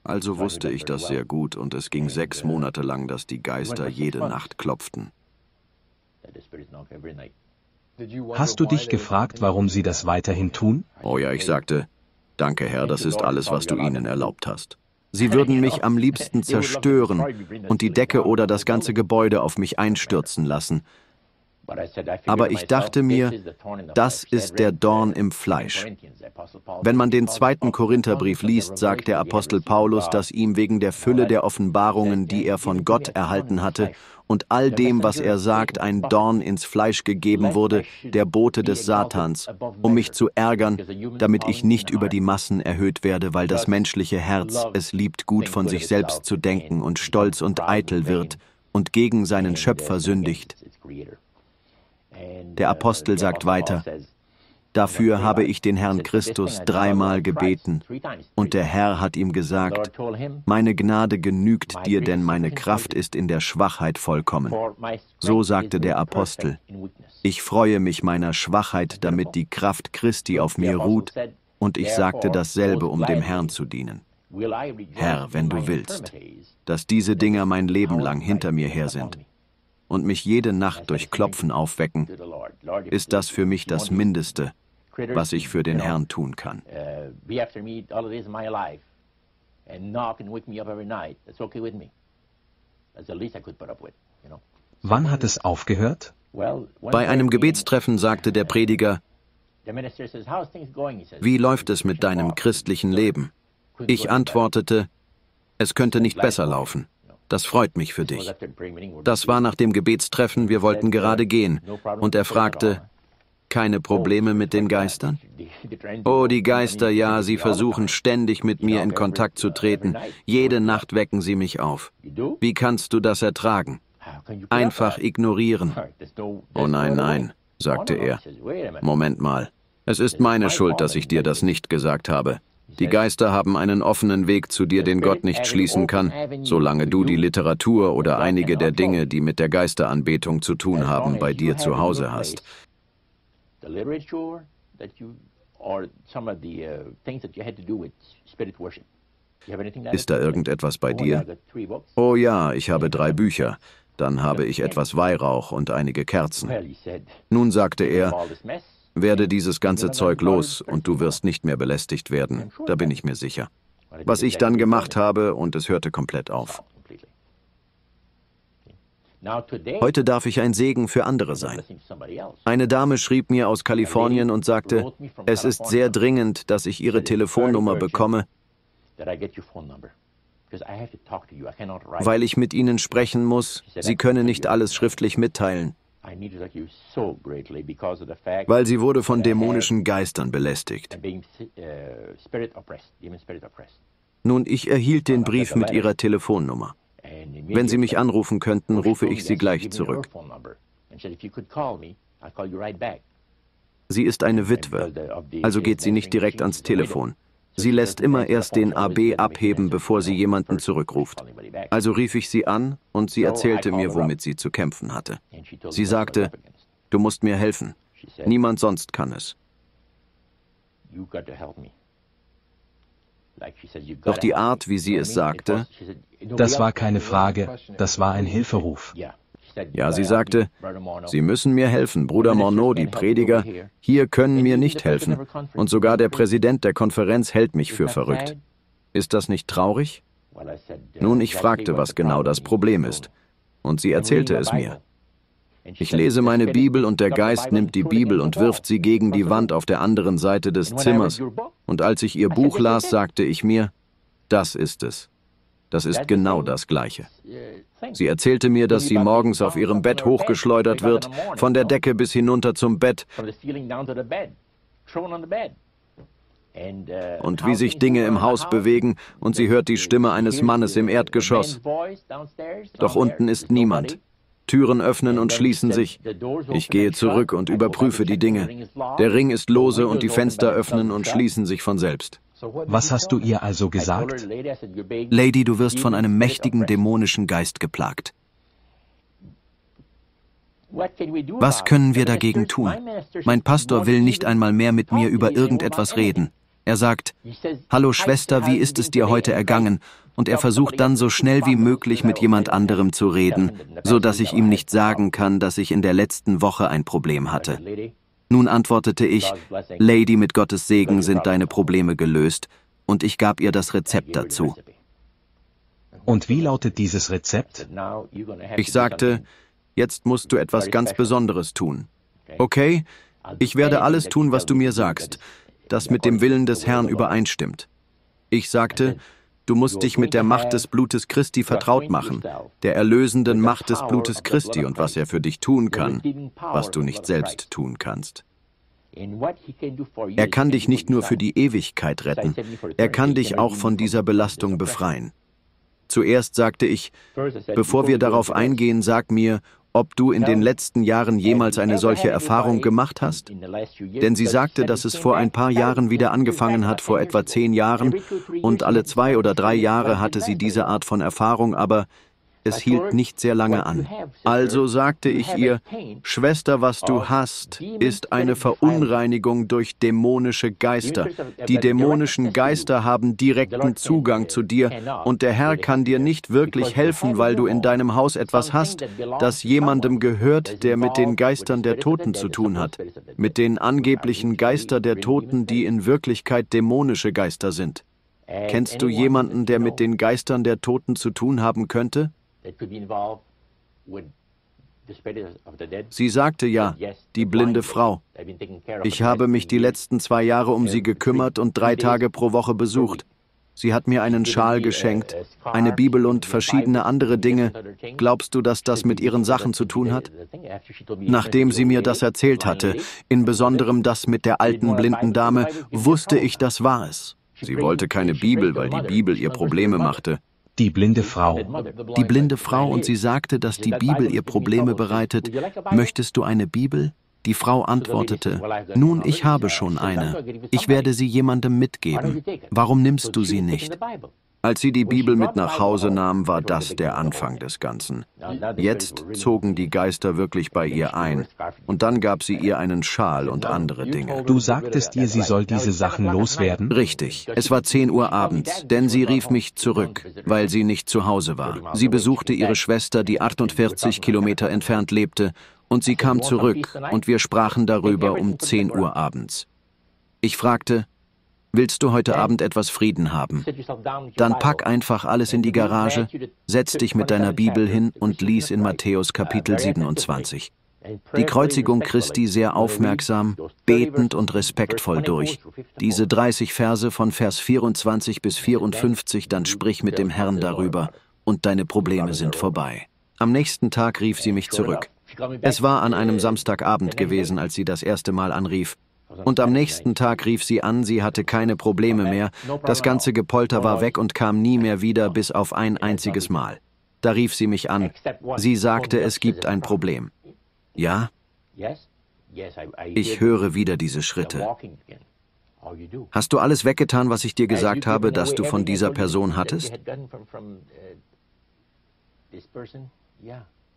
Speaker 1: Also wusste ich das sehr gut und es ging 6 Monate lang, dass die Geister jede Nacht klopften.
Speaker 2: Hast du dich gefragt, warum sie das weiterhin tun?
Speaker 1: Oh ja, ich sagte, danke Herr, das ist alles, was du ihnen erlaubt hast. Sie würden mich am liebsten zerstören und die Decke oder das ganze Gebäude auf mich einstürzen lassen. Aber ich dachte mir, das ist der Dorn im Fleisch. Wenn man den 2. Korintherbrief liest, sagt der Apostel Paulus, dass ihm wegen der Fülle der Offenbarungen, die er von Gott erhalten hatte, und all dem, was er sagt, ein Dorn ins Fleisch gegeben wurde, der Bote des Satans, um mich zu ärgern, damit ich nicht über die Massen erhöht werde, weil das menschliche Herz es liebt, gut von sich selbst zu denken und stolz und eitel wird und gegen seinen Schöpfer sündigt. Der Apostel sagt weiter, dafür habe ich den Herrn Christus 3-mal gebeten, und der Herr hat ihm gesagt, meine Gnade genügt dir, denn meine Kraft ist in der Schwachheit vollkommen. So sagte der Apostel, ich freue mich meiner Schwachheit, damit die Kraft Christi auf mir ruht, und ich sagte dasselbe, um dem Herrn zu dienen. Herr, wenn du willst, dass diese Dinger mein Leben lang hinter mir her sind, und mich jede Nacht durch Klopfen aufwecken, ist das für mich das Mindeste, was ich für den Herrn tun kann.
Speaker 2: Wann hat es aufgehört?
Speaker 1: Bei einem Gebetstreffen sagte der Prediger, wie läuft es mit deinem christlichen Leben? Ich antwortete, es könnte nicht besser laufen. Das freut mich für dich. Das war nach dem Gebetstreffen, wir wollten gerade gehen. Und er fragte, keine Probleme mit den Geistern? Oh, die Geister, ja, sie versuchen ständig mit mir in Kontakt zu treten. Jede Nacht wecken sie mich auf. Wie kannst du das ertragen? Einfach ignorieren. Oh nein, nein, sagte er. Moment mal. Es ist meine Schuld, dass ich dir das nicht gesagt habe. Die Geister haben einen offenen Weg zu dir, den Gott nicht schließen kann, solange du die Literatur oder einige der Dinge, die mit der Geisteranbetung zu tun haben, bei dir zu Hause hast. Ist da irgendetwas bei dir? Oh ja, ich habe 3 Bücher. Dann habe ich etwas Weihrauch und einige Kerzen. Nun sagte er, werde dieses ganze Zeug los und du wirst nicht mehr belästigt werden, da bin ich mir sicher. Was ich dann gemacht habe, und es hörte komplett auf. Heute darf ich ein Segen für andere sein. Eine Dame schrieb mir aus Kalifornien und sagte, es ist sehr dringend, dass ich Ihre Telefonnummer bekomme, weil ich mit Ihnen sprechen muss. Sie können nicht alles schriftlich mitteilen. Weil sie wurde von dämonischen Geistern belästigt. Nun, ich erhielt den Brief mit Ihrer Telefonnummer. Wenn Sie mich anrufen könnten, rufe ich Sie gleich zurück. Sie ist eine Witwe, also geht sie nicht direkt ans Telefon. Sie lässt immer erst den AB abheben, bevor sie jemanden zurückruft. Also rief ich sie an und sie erzählte mir, womit sie zu kämpfen hatte. Sie sagte, du musst mir helfen. Niemand sonst kann es. Doch die Art, wie sie es sagte,
Speaker 2: das war keine Frage, das war ein Hilferuf.
Speaker 1: Ja, sie sagte, Sie müssen mir helfen, Bruder Morneau, die Prediger, hier können mir nicht helfen. Und sogar der Präsident der Konferenz hält mich für verrückt. Ist das nicht traurig? Nun, ich fragte, was genau das Problem ist. Und sie erzählte es mir. Ich lese meine Bibel und der Geist nimmt die Bibel und wirft sie gegen die Wand auf der anderen Seite des Zimmers. Und als ich ihr Buch las, sagte ich mir, das ist es. Das ist genau das Gleiche. Sie erzählte mir, dass sie morgens auf ihrem Bett hochgeschleudert wird, von der Decke bis hinunter zum Bett. Und wie sich Dinge im Haus bewegen und sie hört die Stimme eines Mannes im Erdgeschoss. Doch unten ist niemand. Türen öffnen und schließen sich. Ich gehe zurück und überprüfe die Dinge. Der Ring ist lose und die Fenster öffnen und schließen sich von selbst.
Speaker 2: Was hast du ihr also gesagt?
Speaker 1: Lady, du wirst von einem mächtigen dämonischen Geist geplagt. Was können wir dagegen tun? Mein Pastor will nicht einmal mehr mit mir über irgendetwas reden. Er sagt, hallo Schwester, wie ist es dir heute ergangen? Und er versucht dann so schnell wie möglich mit jemand anderem zu reden, so dass ich ihm nicht sagen kann, dass ich in der letzten Woche ein Problem hatte. Nun antwortete ich, Lady, mit Gottes Segen sind deine Probleme gelöst, und ich gab ihr das Rezept dazu.
Speaker 2: Und wie lautet dieses Rezept?
Speaker 1: Ich sagte, jetzt musst du etwas ganz Besonderes tun. Okay, ich werde alles tun, was du mir sagst, das mit dem Willen des Herrn übereinstimmt. Ich sagte, du musst dich mit der Macht des Blutes Christi vertraut machen, der erlösenden Macht des Blutes Christi und was er für dich tun kann, was du nicht selbst tun kannst. Er kann dich nicht nur für die Ewigkeit retten, er kann dich auch von dieser Belastung befreien. Zuerst sagte ich, bevor wir darauf eingehen, sag mir, ob du in den letzten Jahren jemals eine solche Erfahrung gemacht hast? Denn sie sagte, dass es vor ein paar Jahren wieder angefangen hat, vor etwa 10 Jahren, und alle 2 oder 3 Jahre hatte sie diese Art von Erfahrung, aber es hielt nicht sehr lange an. Also sagte ich ihr, Schwester, was du hast, ist eine Verunreinigung durch dämonische Geister. Die dämonischen Geister haben direkten Zugang zu dir und der Herr kann dir nicht wirklich helfen, weil du in deinem Haus etwas hast, das jemandem gehört, der mit den Geistern der Toten zu tun hat. Mit den angeblichen Geister der Toten, die in Wirklichkeit dämonische Geister sind. Kennst du jemanden, der mit den Geistern der Toten zu tun haben könnte? Sie sagte ja, die blinde Frau. Ich habe mich die letzten 2 Jahre um sie gekümmert und 3 Tage pro Woche besucht. Sie hat mir einen Schal geschenkt, eine Bibel und verschiedene andere Dinge. Glaubst du, dass das mit ihren Sachen zu tun hat? Nachdem sie mir das erzählt hatte, in besonderem das mit der alten blinden Dame, wusste ich, das war es. Sie wollte keine Bibel, weil die Bibel ihr Probleme machte.
Speaker 2: Die blinde Frau.
Speaker 1: Die blinde Frau, und sie sagte, dass die Bibel ihr Probleme bereitet. Möchtest du eine Bibel? Die Frau antwortete, nun, ich habe schon eine. Ich werde sie jemandem mitgeben. Warum nimmst du sie nicht? Als sie die Bibel mit nach Hause nahm, war das der Anfang des Ganzen. Jetzt zogen die Geister wirklich bei ihr ein. Und dann gab sie ihr einen Schal und andere Dinge.
Speaker 2: Du sagtest ihr, sie soll diese Sachen loswerden?
Speaker 1: Richtig. Es war 10 Uhr abends, denn sie rief mich zurück, weil sie nicht zu Hause war. Sie besuchte ihre Schwester, die 48 Kilometer entfernt lebte, und sie kam zurück, und wir sprachen darüber um 10 Uhr abends. Ich fragte, Willst du heute Abend etwas Frieden haben? Dann pack einfach alles in die Garage, setz dich mit deiner Bibel hin und lies in Matthäus Kapitel 27. Die Kreuzigung Christi sehr aufmerksam, betend und respektvoll durch. Diese 30 Verse von Vers 24 bis 54, dann sprich mit dem Herrn darüber und deine Probleme sind vorbei. Am nächsten Tag rief sie mich zurück. Es war an einem Samstagabend gewesen, als sie das erste Mal anrief. Und am nächsten Tag rief sie an, sie hatte keine Probleme mehr, das ganze Gepolter war weg und kam nie mehr wieder, bis auf ein einziges Mal. Da rief sie mich an. Sie sagte, es gibt ein Problem. Ja? Ich höre wieder diese Schritte. Hast du alles weggetan, was ich dir gesagt habe, dass du von dieser Person hattest?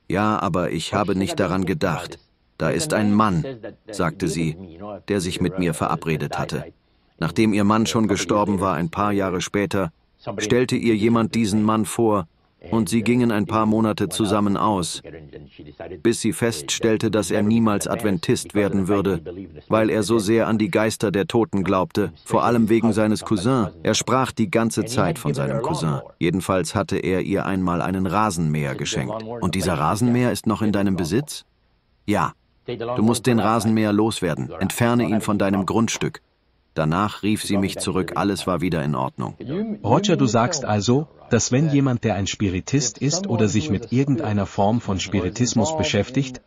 Speaker 1: Ja, aber ich habe nicht daran gedacht. Da ist ein Mann, sagte sie, der sich mit mir verabredet hatte. Nachdem ihr Mann schon gestorben war, ein paar Jahre später, stellte ihr jemand diesen Mann vor, und sie gingen ein paar Monate zusammen aus, bis sie feststellte, dass er niemals Adventist werden würde, weil er so sehr an die Geister der Toten glaubte, vor allem wegen seines Cousins. Er sprach die ganze Zeit von seinem Cousin. Jedenfalls hatte er ihr einmal einen Rasenmäher geschenkt. Und dieser Rasenmäher ist noch in deinem Besitz? Ja. Du musst den Rasenmäher loswerden. Entferne ihn von deinem Grundstück. Danach rief sie mich zurück, alles war wieder in Ordnung.
Speaker 2: Roger, du sagst also, dass wenn jemand, der ein Spiritist ist oder sich mit irgendeiner Form von Spiritismus beschäftigt,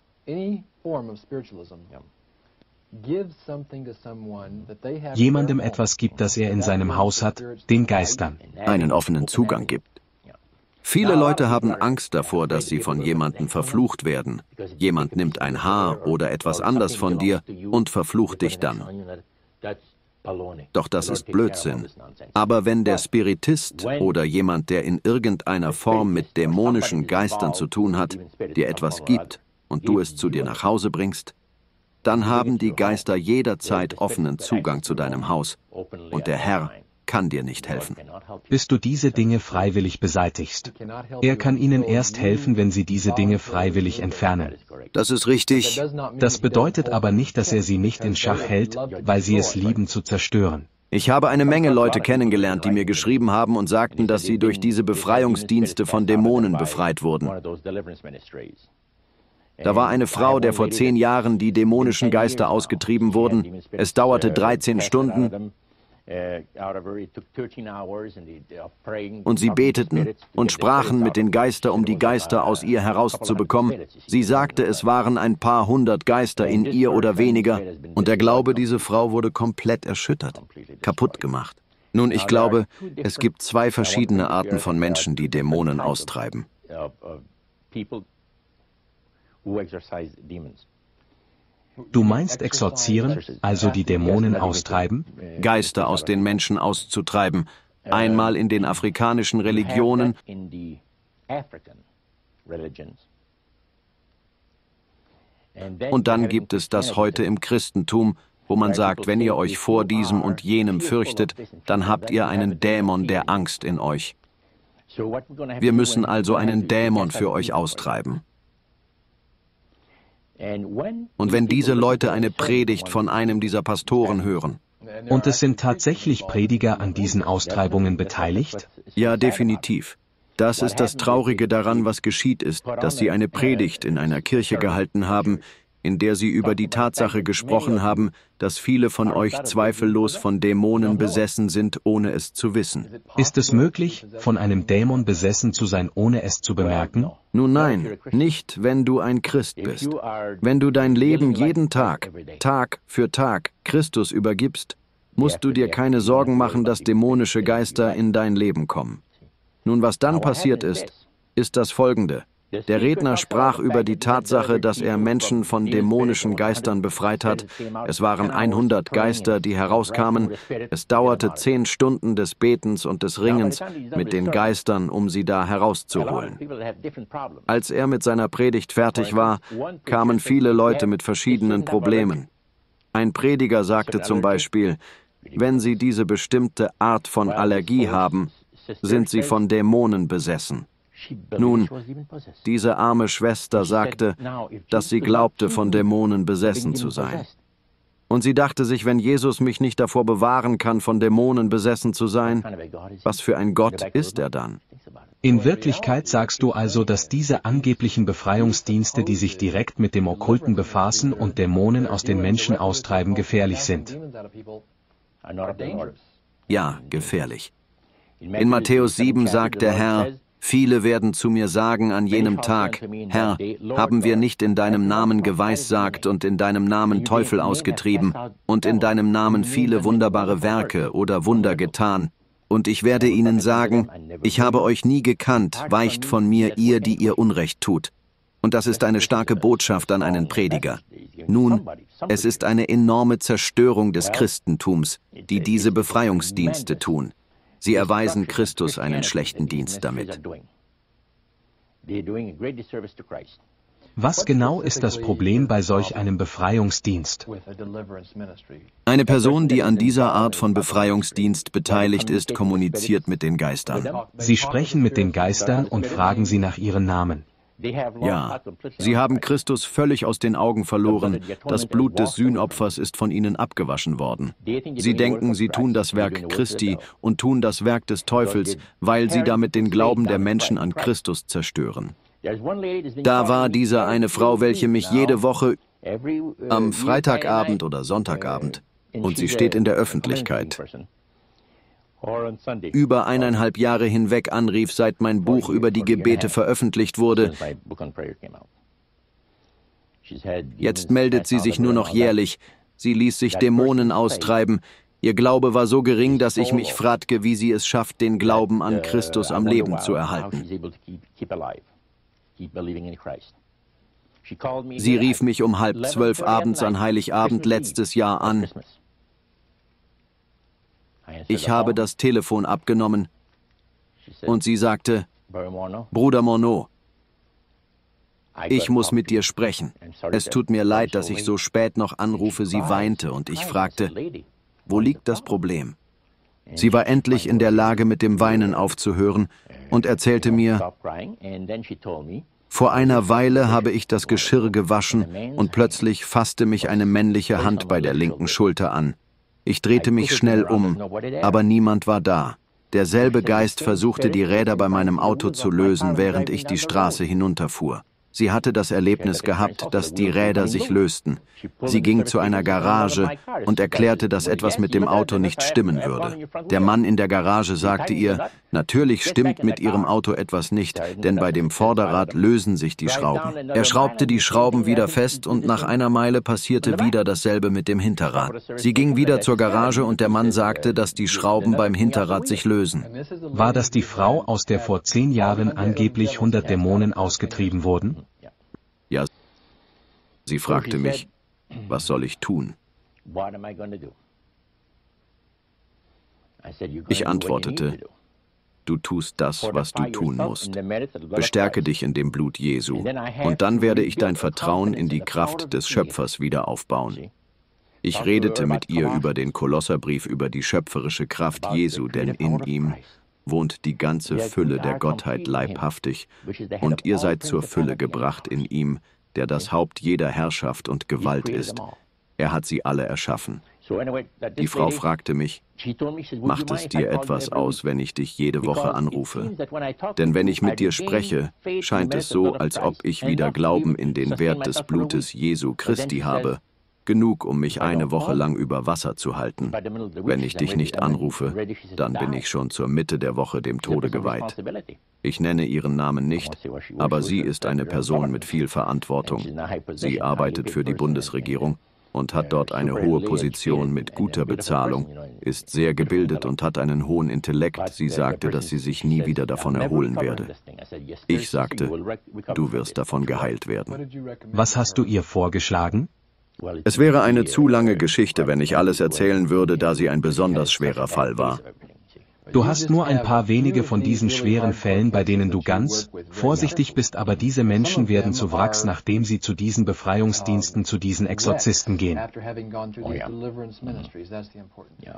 Speaker 2: jemandem etwas gibt, das er in seinem Haus hat, den Geistern,
Speaker 1: einen offenen Zugang gibt. Viele Leute haben Angst davor, dass sie von jemandem verflucht werden. Jemand nimmt ein Haar oder etwas anderes von dir und verflucht dich dann. Doch das ist Blödsinn. Aber wenn der Spiritist oder jemand, der in irgendeiner Form mit dämonischen Geistern zu tun hat, dir etwas gibt und du es zu dir nach Hause bringst, dann haben die Geister jederzeit offenen Zugang zu deinem Haus und der Herr kann dir nicht helfen.
Speaker 2: Bis du diese Dinge freiwillig beseitigst. Er kann ihnen erst helfen, wenn sie diese Dinge freiwillig entfernen.
Speaker 1: Das ist richtig.
Speaker 2: Das bedeutet aber nicht, dass er sie nicht in Schach hält, weil sie es lieben zu zerstören.
Speaker 1: Ich habe eine Menge Leute kennengelernt, die mir geschrieben haben und sagten, dass sie durch diese Befreiungsdienste von Dämonen befreit wurden. Da war eine Frau, der vor 10 Jahren die dämonischen Geister ausgetrieben wurden. Es dauerte 13 Stunden. Und sie beteten und sprachen mit den Geistern, um die Geister aus ihr herauszubekommen. Sie sagte, es waren ein paar hundert Geister in ihr oder weniger. Und der Glaube, diese Frau wurde komplett erschüttert, kaputt gemacht. Nun, ich glaube, es gibt 2 verschiedene Arten von Menschen, die Dämonen austreiben.
Speaker 2: Du meinst exorzieren, also die Dämonen austreiben?
Speaker 1: Geister aus den Menschen auszutreiben. Einmal in den afrikanischen Religionen und dann gibt es das heute im Christentum, wo man sagt, wenn ihr euch vor diesem und jenem fürchtet, dann habt ihr einen Dämon der Angst in euch. Wir müssen also einen Dämon für euch austreiben. Und wenn diese Leute eine Predigt von einem dieser Pastoren hören.
Speaker 2: Und es sind tatsächlich Prediger an diesen Austreibungen beteiligt?
Speaker 1: Ja, definitiv. Das ist das Traurige daran, was geschieht ist, dass sie eine Predigt in einer Kirche gehalten haben, in der sie über die Tatsache gesprochen haben, dass viele von euch zweifellos von Dämonen besessen sind, ohne es zu wissen.
Speaker 2: Ist es möglich, von einem Dämon besessen zu sein, ohne es zu bemerken?
Speaker 1: Nun nein, nicht, wenn du ein Christ bist. Wenn du dein Leben jeden Tag, Tag für Tag, Christus übergibst, musst du dir keine Sorgen machen, dass dämonische Geister in dein Leben kommen. Nun, was dann passiert ist das Folgende. Der Redner sprach über die Tatsache, dass er Menschen von dämonischen Geistern befreit hat. Es waren 100 Geister, die herauskamen. Es dauerte 10 Stunden des Betens und des Ringens mit den Geistern, um sie da herauszuholen. Als er mit seiner Predigt fertig war, kamen viele Leute mit verschiedenen Problemen. Ein Prediger sagte zum Beispiel, wenn sie diese bestimmte Art von Allergie haben, sind sie von Dämonen besessen. Nun, diese arme Schwester sagte, dass sie glaubte, von Dämonen besessen zu sein. Und sie dachte sich, wenn Jesus mich nicht davor bewahren kann, von Dämonen besessen zu sein, was für ein Gott ist er dann?
Speaker 2: In Wirklichkeit sagst du also, dass diese angeblichen Befreiungsdienste, die sich direkt mit dem Okkulten befassen und Dämonen aus den Menschen austreiben, gefährlich sind.
Speaker 1: Ja, gefährlich. In Matthäus 7 sagt der Herr, viele werden zu mir sagen an jenem Tag, Herr, haben wir nicht in deinem Namen geweissagt und in deinem Namen Teufel ausgetrieben und in deinem Namen viele wunderbare Werke oder Wunder getan? Und ich werde ihnen sagen, ich habe euch nie gekannt, weicht von mir, ihr, die ihr Unrecht tut. Und das ist eine starke Botschaft an einen Prediger. Nun, es ist eine enorme Zerstörung des Christentums, die diese Befreiungsdienste tun. Sie erweisen Christus einen schlechten Dienst damit.
Speaker 2: Was genau ist das Problem bei solch einem Befreiungsdienst?
Speaker 1: Eine Person, die an dieser Art von Befreiungsdienst beteiligt ist, kommuniziert mit den Geistern.
Speaker 2: Sie sprechen mit den Geistern und fragen sie nach ihren Namen.
Speaker 1: Ja, sie haben Christus völlig aus den Augen verloren. Das Blut des Sühnopfers ist von ihnen abgewaschen worden. Sie denken, sie tun das Werk Christi und tun das Werk des Teufels, weil sie damit den Glauben der Menschen an Christus zerstören. Da war diese eine Frau, welche mich jede Woche am Freitagabend oder Sonntagabend, und sie steht in der Öffentlichkeit, über 1,5 Jahre hinweg anrief, seit mein Buch über die Gebete veröffentlicht wurde. Jetzt meldet sie sich nur noch jährlich. Sie ließ sich Dämonen austreiben. Ihr Glaube war so gering, dass ich mich fragte, wie sie es schafft, den Glauben an Christus am Leben zu erhalten. Sie rief mich um 11:30 abends an Heiligabend letztes Jahr an. Ich habe das Telefon abgenommen und sie sagte, Bruder Morneau, ich muss mit dir sprechen. Es tut mir leid, dass ich so spät noch anrufe. Sie weinte und ich fragte, wo liegt das Problem? Sie war endlich in der Lage, mit dem Weinen aufzuhören und erzählte mir, vor einer Weile habe ich das Geschirr gewaschen und plötzlich fasste mich eine männliche Hand bei der linken Schulter an. Ich drehte mich schnell um, aber niemand war da. Derselbe Geist versuchte, die Räder bei meinem Auto zu lösen, während ich die Straße hinunterfuhr. Sie hatte das Erlebnis gehabt, dass die Räder sich lösten. Sie ging zu einer Garage und erklärte, dass etwas mit dem Auto nicht stimmen würde. Der Mann in der Garage sagte ihr, natürlich stimmt mit ihrem Auto etwas nicht, denn bei dem Vorderrad lösen sich die Schrauben. Er schraubte die Schrauben wieder fest und nach einer Meile passierte wieder dasselbe mit dem Hinterrad. Sie ging wieder zur Garage und der Mann sagte, dass die Schrauben beim Hinterrad sich lösen.
Speaker 2: War das die Frau, aus der vor 10 Jahren angeblich 100 Dämonen ausgetrieben wurden?
Speaker 1: Ja, sie fragte mich, was soll ich tun? Ich antwortete, du tust das, was du tun musst. Bestärke dich in dem Blut Jesu, und dann werde ich dein Vertrauen in die Kraft des Schöpfers wieder aufbauen. Ich redete mit ihr über den Kolosserbrief, über die schöpferische Kraft Jesu, denn in ihm wohnt die ganze Fülle der Gottheit leibhaftig, und ihr seid zur Fülle gebracht in ihm, der das Haupt jeder Herrschaft und Gewalt ist. Er hat sie alle erschaffen. Die Frau fragte mich, macht es dir etwas aus, wenn ich dich jede Woche anrufe? Denn wenn ich mit dir spreche, scheint es so, als ob ich wieder Glauben in den Wert des Blutes Jesu Christi habe. Genug, um mich eine Woche lang über Wasser zu halten. Wenn ich dich nicht anrufe, dann bin ich schon zur Mitte der Woche dem Tode geweiht. Ich nenne ihren Namen nicht, aber sie ist eine Person mit viel Verantwortung. Sie arbeitet für die Bundesregierung und hat dort eine hohe Position mit guter Bezahlung, ist sehr gebildet und hat einen hohen Intellekt. Sie sagte, dass sie sich nie wieder davon erholen werde. Ich sagte, du wirst davon geheilt werden.
Speaker 2: Was hast du ihr vorgeschlagen?
Speaker 1: Es wäre eine zu lange Geschichte, wenn ich alles erzählen würde, da sie ein besonders schwerer Fall war.
Speaker 2: Du hast nur ein paar wenige von diesen schweren Fällen, bei denen du ganz vorsichtig bist, aber diese Menschen werden zu Wracks, nachdem sie zu diesen Befreiungsdiensten, zu diesen Exorzisten gehen.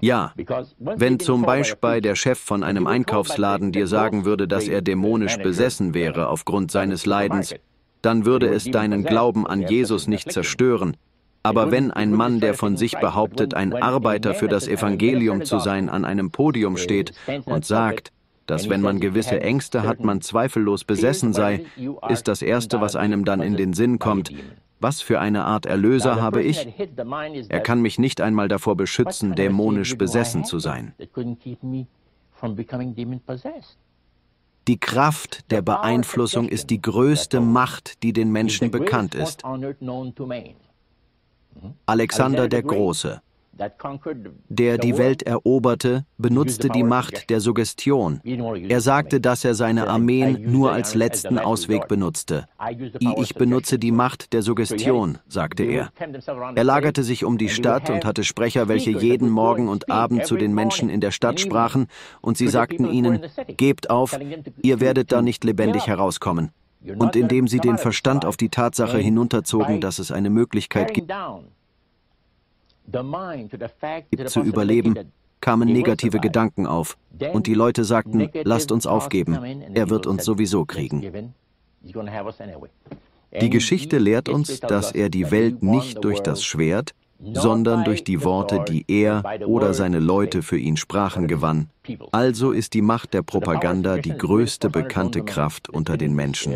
Speaker 1: Ja, wenn zum Beispiel der Chef von einem Einkaufsladen dir sagen würde, dass er dämonisch besessen wäre aufgrund seines Leidens, dann würde es deinen Glauben an Jesus nicht zerstören. Aber wenn ein Mann, der von sich behauptet, ein Arbeiter für das Evangelium zu sein, an einem Podium steht und sagt, dass wenn man gewisse Ängste hat, man zweifellos besessen sei, ist das Erste, was einem dann in den Sinn kommt: Was für eine Art Erlöser habe ich? Er kann mich nicht einmal davor beschützen, dämonisch besessen zu sein. Die Kraft der Beeinflussung ist die größte Macht, die den Menschen bekannt ist. Alexander der Große, der die Welt eroberte, benutzte die Macht der Suggestion. Er sagte, dass er seine Armeen nur als letzten Ausweg benutzte. Ich benutze die Macht der Suggestion, sagte er. Er lagerte sich um die Stadt und hatte Sprecher, welche jeden Morgen und Abend zu den Menschen in der Stadt sprachen, und sie sagten ihnen: Gebt auf, ihr werdet da nicht lebendig herauskommen. Und indem sie den Verstand auf die Tatsache hinunterzogen, dass es eine Möglichkeit gibt, zu überleben, kamen negative Gedanken auf. Und die Leute sagten: Lasst uns aufgeben, er wird uns sowieso kriegen. Die Geschichte lehrt uns, dass er die Welt nicht durch das Schwert, sondern durch die Worte, die er oder seine Leute für ihn sprachen, gewann. Also ist die Macht der Propaganda die größte bekannte Kraft unter den Menschen.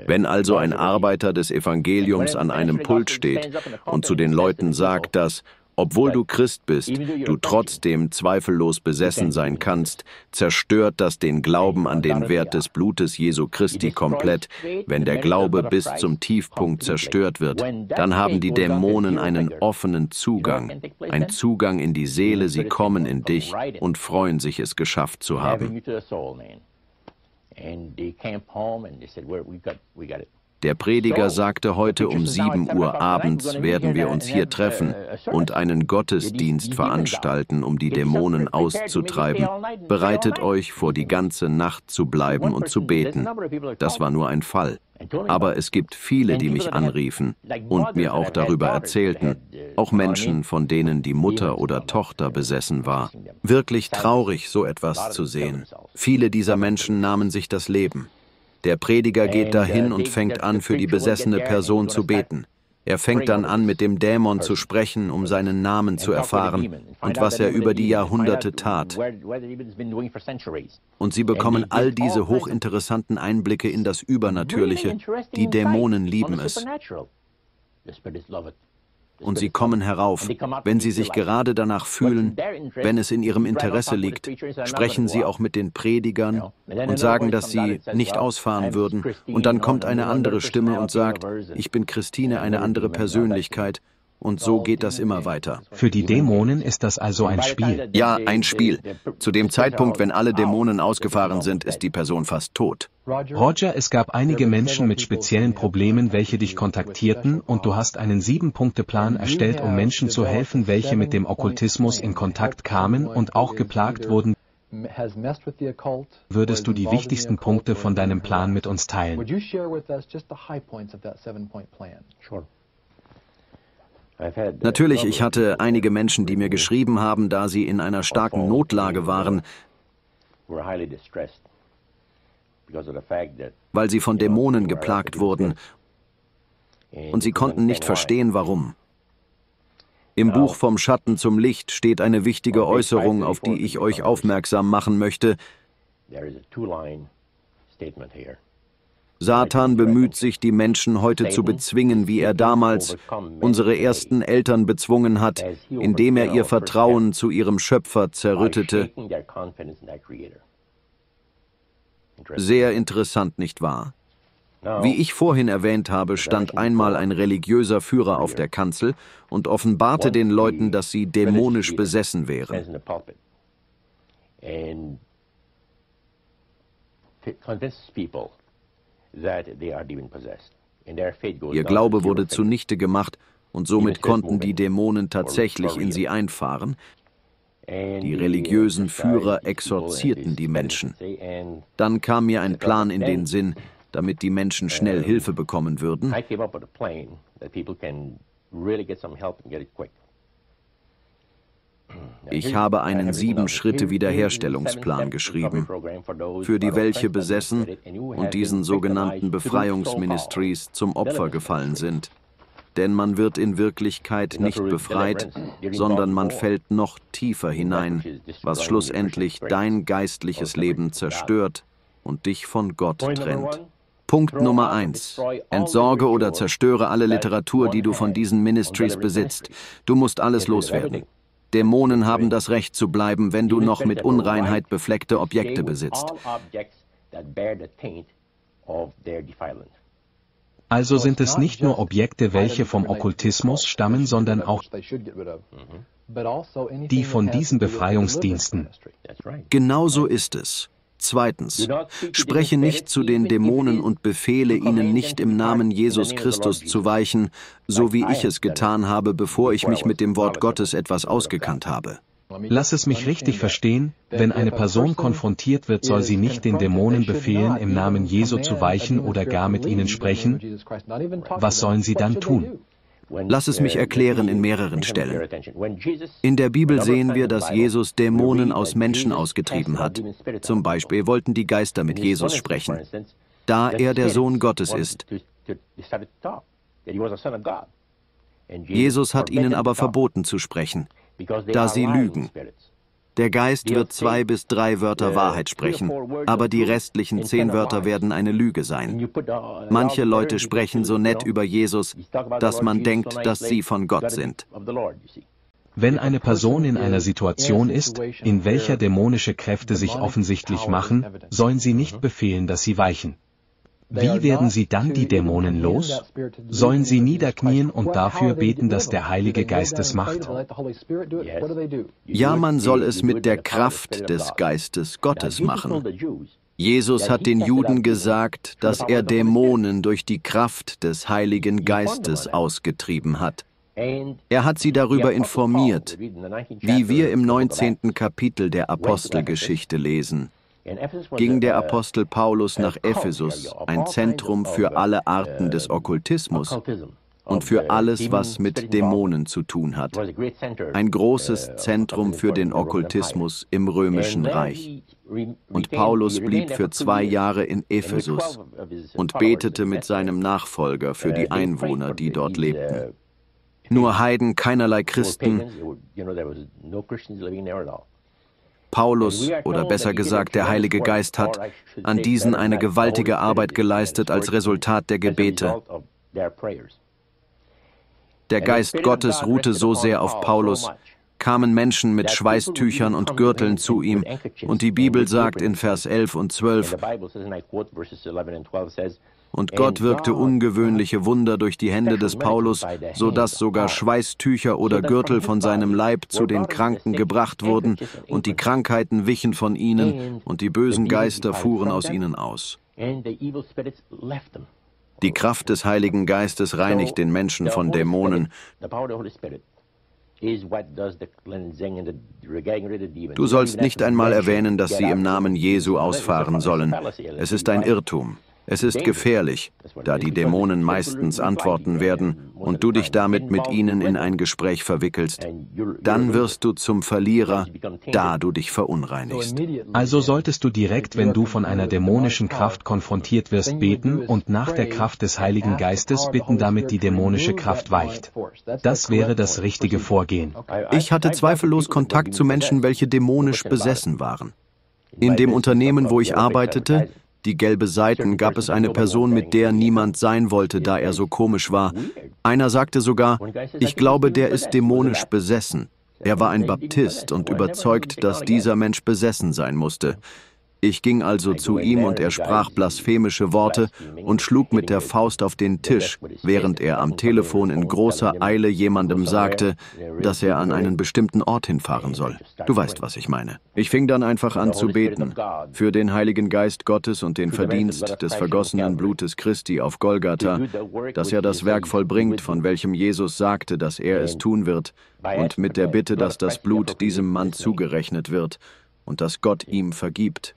Speaker 1: Wenn also ein Arbeiter des Evangeliums an einem Pult steht und zu den Leuten sagt, dass, obwohl du Christ bist, du trotzdem zweifellos besessen sein kannst, zerstört das den Glauben an den Wert des Blutes Jesu Christi komplett. Wenn der Glaube bis zum Tiefpunkt zerstört wird, dann haben die Dämonen einen offenen Zugang, ein Zugang in die Seele, sie kommen in dich und freuen sich, es geschafft zu haben. Der Prediger sagte, heute um 7 Uhr abends werden wir uns hier treffen und einen Gottesdienst veranstalten, um die Dämonen auszutreiben. Bereitet euch vor, die ganze Nacht zu bleiben und zu beten. Das war nur ein Fall. Aber es gibt viele, die mich anriefen und mir auch darüber erzählten, auch Menschen, von denen die Mutter oder Tochter besessen war. Wirklich traurig, so etwas zu sehen. Viele dieser Menschen nahmen sich das Leben. Der Prediger geht dahin und fängt an, für die besessene Person zu beten. Er fängt dann an, mit dem Dämon zu sprechen, um seinen Namen zu erfahren und was er über die Jahrhunderte tat. Und sie bekommen all diese hochinteressanten Einblicke in das Übernatürliche. Die Dämonen lieben es. Und sie kommen herauf, wenn sie sich gerade danach fühlen, wenn es in ihrem Interesse liegt, sprechen sie auch mit den Predigern und sagen, dass sie nicht ausfahren würden. Und dann kommt eine andere Stimme und sagt: Ich bin Christine, eine andere Persönlichkeit. Und so geht das immer weiter.
Speaker 2: Für die Dämonen ist das also ein Spiel?
Speaker 1: Ja, ein Spiel. Zu dem Zeitpunkt, wenn alle Dämonen ausgefahren sind, ist die Person fast tot.
Speaker 2: Roger, es gab einige Menschen mit speziellen Problemen, welche dich kontaktierten, und du hast einen 7-Punkte-Plan erstellt, um Menschen zu helfen, welche mit dem Okkultismus in Kontakt kamen und auch geplagt wurden. Würdest du die wichtigsten Punkte von deinem Plan mit uns teilen?
Speaker 1: Natürlich, ich hatte einige Menschen, die mir geschrieben haben, da sie in einer starken Notlage waren, weil sie von Dämonen geplagt wurden, und sie konnten nicht verstehen, warum. Im Buch Vom Schatten zum Licht steht eine wichtige Äußerung, auf die ich euch aufmerksam machen möchte. Satan bemüht sich, die Menschen heute zu bezwingen, wie er damals unsere ersten Eltern bezwungen hat, indem er ihr Vertrauen zu ihrem Schöpfer zerrüttete. Sehr interessant, nicht wahr? Wie ich vorhin erwähnt habe, stand einmal ein religiöser Führer auf der Kanzel und offenbarte den Leuten, dass sie dämonisch besessen wären. Ihr Glaube wurde zunichte gemacht und somit konnten die Dämonen tatsächlich in sie einfahren. Die religiösen Führer exorzierten die Menschen. Dann kam mir ein Plan in den Sinn, damit die Menschen schnell Hilfe bekommen würden. Ich habe einen 7-Schritte-Wiederherstellungsplan geschrieben, für die welche besessen und diesen sogenannten Befreiungsministries zum Opfer gefallen sind. Denn man wird in Wirklichkeit nicht befreit, sondern man fällt noch tiefer hinein, was schlussendlich dein geistliches Leben zerstört und dich von Gott trennt. Punkt Nummer 1. Entsorge oder zerstöre alle Literatur, die du von diesen Ministries besitzt. Du musst alles loswerden. Dämonen haben das Recht zu bleiben, wenn du noch mit Unreinheit befleckte Objekte besitzt.
Speaker 2: Also sind es nicht nur Objekte, welche vom Okkultismus stammen, sondern auch die von diesen Befreiungsdiensten.
Speaker 1: Genau so ist es. Zweitens, spreche nicht zu den Dämonen und befehle ihnen nicht im Namen Jesus Christus zu weichen, so wie ich es getan habe, bevor ich mich mit dem Wort Gottes etwas ausgekannt habe.
Speaker 2: Lass es mich richtig verstehen, wenn eine Person konfrontiert wird, soll sie nicht den Dämonen befehlen, im Namen Jesu zu weichen oder gar mit ihnen sprechen. Was sollen sie dann tun?
Speaker 1: Lass es mich erklären in mehreren Stellen. In der Bibel sehen wir, dass Jesus Dämonen aus Menschen ausgetrieben hat. Zum Beispiel wollten die Geister mit Jesus sprechen, da er der Sohn Gottes ist. Jesus hat ihnen aber verboten zu sprechen, da sie lügen. Der Geist wird 2 bis 3 Wörter Wahrheit sprechen, aber die restlichen 10 Wörter werden eine Lüge sein. Manche Leute sprechen so nett über Jesus, dass man denkt, dass sie von Gott sind.
Speaker 2: Wenn eine Person in einer Situation ist, in welcher dämonische Kräfte sich offensichtlich machen, sollen sie nicht befehlen, dass sie weichen. Wie werden sie dann die Dämonen los? Sollen sie niederknien und dafür beten, dass der Heilige Geist es macht?
Speaker 1: Ja, man soll es mit der Kraft des Geistes Gottes machen. Jesus hat den Juden gesagt, dass er Dämonen durch die Kraft des Heiligen Geistes ausgetrieben hat. Er hat sie darüber informiert, wie wir im 19. Kapitel der Apostelgeschichte lesen. Ging der Apostel Paulus nach Ephesus, ein Zentrum für alle Arten des Okkultismus und für alles, was mit Dämonen zu tun hat. Ein großes Zentrum für den Okkultismus im Römischen Reich. Und Paulus blieb für 2 Jahre in Ephesus und betete mit seinem Nachfolger für die Einwohner, die dort lebten. Nur Heiden, keinerlei Christen. Paulus, oder besser gesagt der Heilige Geist, hat an diesen eine gewaltige Arbeit geleistet als Resultat der Gebete. Der Geist Gottes ruhte so sehr auf Paulus, kamen Menschen mit Schweißtüchern und Gürteln zu ihm, und die Bibel sagt in Vers 11 und 12, und Gott wirkte ungewöhnliche Wunder durch die Hände des Paulus, so dass sogar Schweißtücher oder Gürtel von seinem Leib zu den Kranken gebracht wurden, und die Krankheiten wichen von ihnen, und die bösen Geister fuhren aus ihnen aus. Die Kraft des Heiligen Geistes reinigt den Menschen von Dämonen. Du sollst nicht einmal erwähnen, dass sie im Namen Jesu ausfahren sollen. Es ist ein Irrtum. Es ist gefährlich, da die Dämonen meistens antworten werden und du dich damit mit ihnen in ein Gespräch verwickelst. Dann wirst du zum Verlierer, da du dich verunreinigst.
Speaker 2: Also solltest du direkt, wenn du von einer dämonischen Kraft konfrontiert wirst, beten und nach der Kraft des Heiligen Geistes bitten, damit die dämonische Kraft weicht. Das wäre das richtige Vorgehen.
Speaker 1: Ich hatte zweifellos Kontakt zu Menschen, welche dämonisch besessen waren. In dem Unternehmen, wo ich arbeitete, die Gelbe Seiten, gab es eine Person, mit der niemand sein wollte, da er so komisch war. Einer sagte sogar, ich glaube, der ist dämonisch besessen. Er war ein Baptist und überzeugt, dass dieser Mensch besessen sein musste. Ich ging also zu ihm und er sprach blasphemische Worte und schlug mit der Faust auf den Tisch, während er am Telefon in großer Eile jemandem sagte, dass er an einen bestimmten Ort hinfahren soll. Du weißt, was ich meine. Ich fing dann einfach an zu beten, für den Heiligen Geist Gottes und den Verdienst des vergossenen Blutes Christi auf Golgatha, dass er das Werk vollbringt, von welchem Jesus sagte, dass er es tun wird, und mit der Bitte, dass das Blut diesem Mann zugerechnet wird und dass Gott ihm vergibt.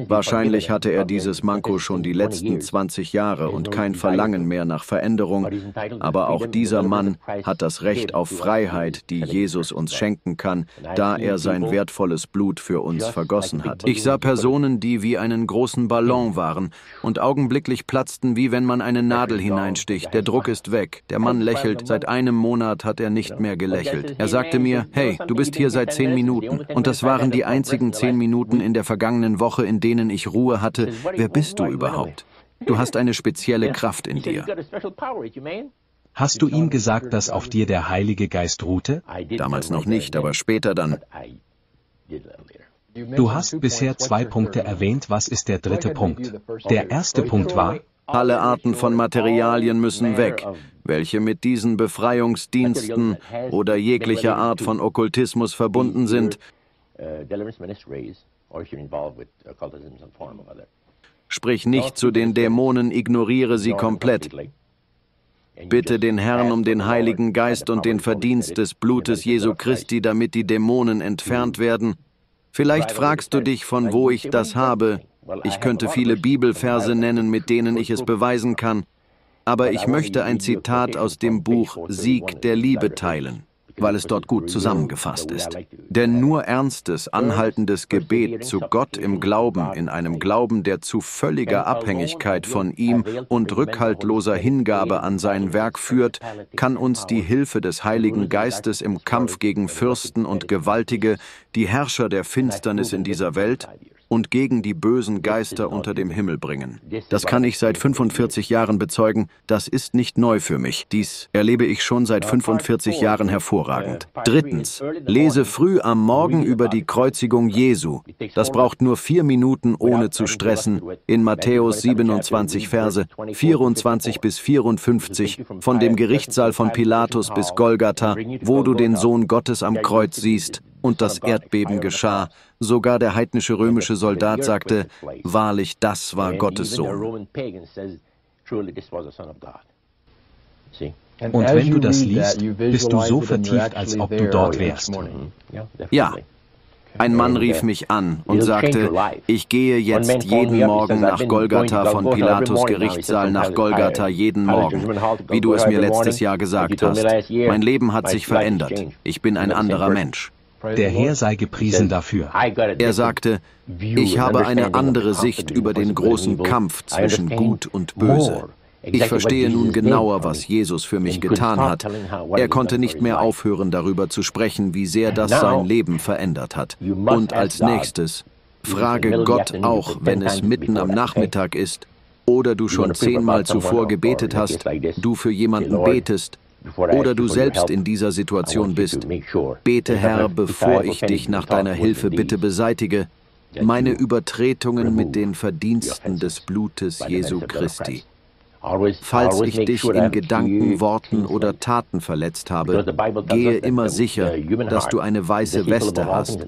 Speaker 1: Wahrscheinlich hatte er dieses Manko schon die letzten 20 Jahre und kein Verlangen mehr nach Veränderung, aber auch dieser Mann hat das Recht auf Freiheit, die Jesus uns schenken kann, da er sein wertvolles Blut für uns vergossen hat. Ich sah Personen, die wie einen großen Ballon waren und augenblicklich platzten, wie wenn man eine Nadel hineinsticht. Der Druck ist weg. Der Mann lächelt. Seit einem Monat hat er nicht mehr gelächelt. Er sagte mir, hey, du bist hier seit 10 Minuten. Und das waren die einzigen 10 Minuten in der vergangenen Woche, in denen ich Ruhe hatte. Wer bist du überhaupt? Du hast eine spezielle Kraft in dir.
Speaker 2: Hast du ihm gesagt, dass auf dir der Heilige Geist ruhte?
Speaker 1: Damals noch nicht, aber später dann.
Speaker 2: Du hast bisher 2 Punkte erwähnt. Was ist der 3. Punkt? Der erste Punkt war:
Speaker 1: Alle Arten von Materialien müssen weg, welche mit diesen Befreiungsdiensten oder jeglicher Art von Okkultismus verbunden sind. Sprich nicht zu den Dämonen, ignoriere sie komplett. Bitte den Herrn um den Heiligen Geist und den Verdienst des Blutes Jesu Christi, damit die Dämonen entfernt werden. Vielleicht fragst du dich, von wo ich das habe. Ich könnte viele Bibelverse nennen, mit denen ich es beweisen kann. Aber ich möchte ein Zitat aus dem Buch Sieg der Liebe teilen, weil es dort gut zusammengefasst ist. Denn nur ernstes, anhaltendes Gebet zu Gott im Glauben, in einem Glauben, der zu völliger Abhängigkeit von ihm und rückhaltloser Hingabe an sein Werk führt, kann uns die Hilfe des Heiligen Geistes im Kampf gegen Fürsten und Gewaltige, die Herrscher der Finsternis in dieser Welt und gegen die bösen Geister unter dem Himmel bringen. Das kann ich seit 45 Jahren bezeugen, das ist nicht neu für mich. Dies erlebe ich schon seit 45 Jahren hervorragend. 3. Lese früh am Morgen über die Kreuzigung Jesu. Das braucht nur 4 Minuten, ohne zu stressen, in Matthäus 27 Verse, 24 bis 54, von dem Gerichtssaal von Pilatus bis Golgatha, wo du den Sohn Gottes am Kreuz siehst. Und das Erdbeben geschah. Sogar der heidnische römische Soldat sagte, wahrlich, das war Gottes Sohn.
Speaker 2: Und wenn du das liest, bist du so vertieft, als ob du dort wärst.
Speaker 1: Ja. Ein Mann rief mich an und sagte, ich gehe jetzt jeden Morgen nach Golgatha, von Pilatus Gerichtssaal nach Golgatha jeden Morgen, wie du es mir letztes Jahr gesagt hast. Mein Leben hat sich verändert. Ich bin ein anderer Mensch.
Speaker 2: Der Herr sei gepriesen dafür.
Speaker 1: Er sagte, ich habe eine andere Sicht über den großen Kampf zwischen Gut und Böse. Ich verstehe nun genauer, was Jesus für mich getan hat. Er konnte nicht mehr aufhören, darüber zu sprechen, wie sehr das sein Leben verändert hat. Und als nächstes, frage Gott auch, wenn es mitten am Nachmittag ist oder du schon 10-mal zuvor gebetet hast, du für jemanden betest, oder du selbst in dieser Situation bist. Bete, Herr, bevor ich dich nach deiner Hilfe bitte beseitige, meine Übertretungen mit den Verdiensten des Blutes Jesu Christi. Falls ich dich in Gedanken, Worten oder Taten verletzt habe, gehe immer sicher, dass du eine weiße Weste hast.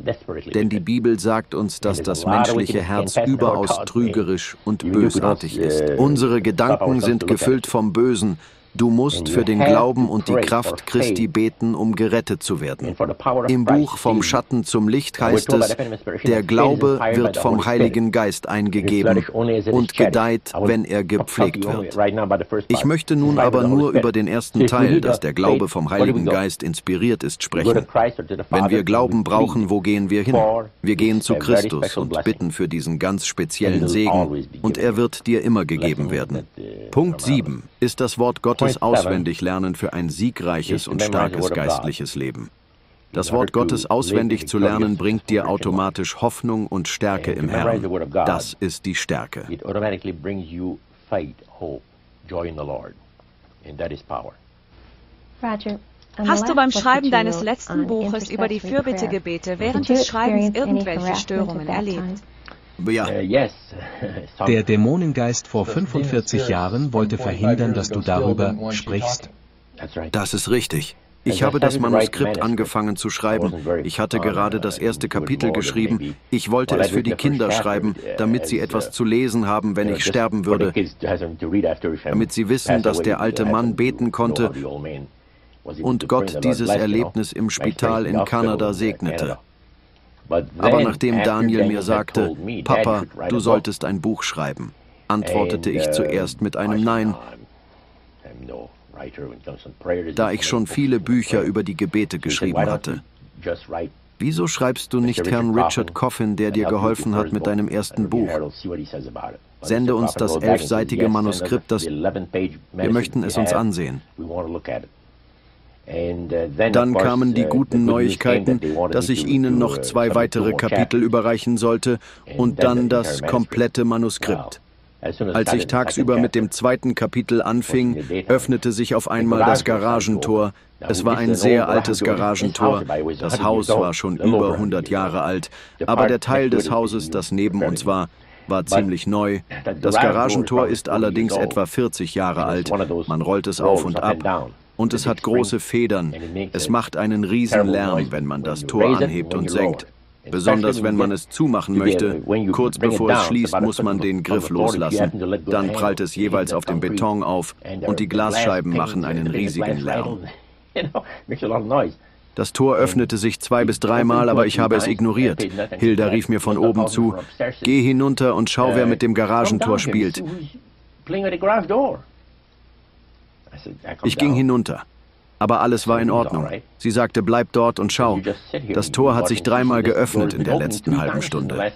Speaker 1: Denn die Bibel sagt uns, dass das menschliche Herz überaus trügerisch und bösartig ist. Unsere Gedanken sind gefüllt vom Bösen. Du musst für den Glauben und die Kraft Christi beten, um gerettet zu werden. Im Buch Vom Schatten zum Licht heißt es, der Glaube wird vom Heiligen Geist eingegeben und gedeiht, wenn er gepflegt wird. Ich möchte nun aber nur über den ersten Teil, dass der Glaube vom Heiligen Geist inspiriert ist, sprechen. Wenn wir Glauben brauchen, wo gehen wir hin? Wir gehen zu Christus und bitten für diesen ganz speziellen Segen, und er wird dir immer gegeben werden. Punkt 7 ist das Wort Gottes auswendig lernen für ein siegreiches und starkes geistliches Leben. Das Wort Gottes auswendig zu lernen, bringt dir automatisch Hoffnung und Stärke im Herrn. Das ist die Stärke.
Speaker 5: Hast du beim Schreiben deines letzten Buches über die Fürbittegebete während des Schreibens irgendwelche Störungen erlebt?
Speaker 1: Ja.
Speaker 2: Der Dämonengeist vor 45 Jahren wollte verhindern, dass du darüber sprichst.
Speaker 1: Das ist richtig. Ich habe das Manuskript angefangen zu schreiben. Ich hatte gerade das erste Kapitel geschrieben. Ich wollte es für die Kinder schreiben, damit sie etwas zu lesen haben, wenn ich sterben würde. Damit sie wissen, dass der alte Mann beten konnte und Gott dieses Erlebnis im Spital in Kanada segnete. Aber nachdem Daniel mir sagte, Papa, du solltest ein Buch schreiben, antwortete ich zuerst mit einem Nein, da ich schon viele Bücher über die Gebete geschrieben hatte. Wieso schreibst du nicht Herrn Richard Coffin, der dir geholfen hat mit deinem ersten Buch? Sende uns das 11-seitige Manuskript, wir möchten es uns ansehen. Dann kamen die guten Neuigkeiten, dass ich ihnen noch 2 weitere Kapitel überreichen sollte und dann das komplette Manuskript. Als ich tagsüber mit dem 2. Kapitel anfing, öffnete sich auf einmal das Garagentor. Es war ein sehr altes Garagentor. Das Haus war schon über 100 Jahre alt, aber der Teil des Hauses, das neben uns war ziemlich neu. Das Garagentor ist allerdings etwa 40 Jahre alt. Man rollt es auf und ab. Und es hat große Federn. Es macht einen riesen Lärm, wenn man das Tor anhebt und senkt. Besonders wenn man es zumachen möchte. Kurz bevor es schließt, muss man den Griff loslassen. Dann prallt es jeweils auf dem Beton auf und die Glasscheiben machen einen riesigen Lärm. Das Tor öffnete sich 2- bis 3-mal, aber ich habe es ignoriert. Hilda rief mir von oben zu, geh hinunter und schau, wer mit dem Garagentor spielt. Ich ging hinunter. Aber alles war in Ordnung. Sie sagte, bleib dort und schau. Das Tor hat sich 3-mal geöffnet in der letzten halben Stunde.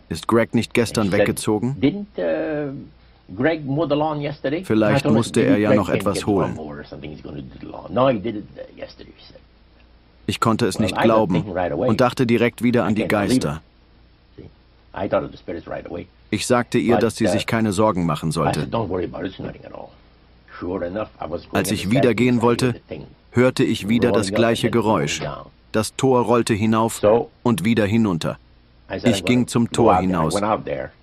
Speaker 1: Ist Greg nicht gestern weggezogen? Vielleicht musste er ja noch etwas holen. Ich konnte es nicht glauben und dachte direkt wieder an die Geister. Ich sagte ihr, dass sie sich keine Sorgen machen sollte. Als ich wieder gehen wollte, hörte ich wieder das gleiche Geräusch. Das Tor rollte hinauf und wieder hinunter. Ich ging zum Tor hinaus,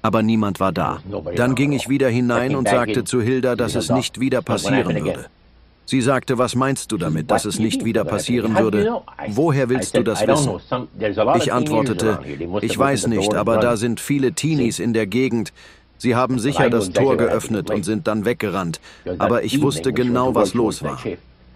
Speaker 1: aber niemand war da. Dann ging ich wieder hinein und sagte zu Hilda, dass es nicht wieder passieren würde. Sie sagte, was meinst du damit, dass es nicht wieder passieren würde? Woher willst du das wissen? Ich antwortete, ich weiß nicht, aber da sind viele Teenies in der Gegend. Sie haben sicher das Tor geöffnet und sind dann weggerannt. Aber ich wusste genau, was los war.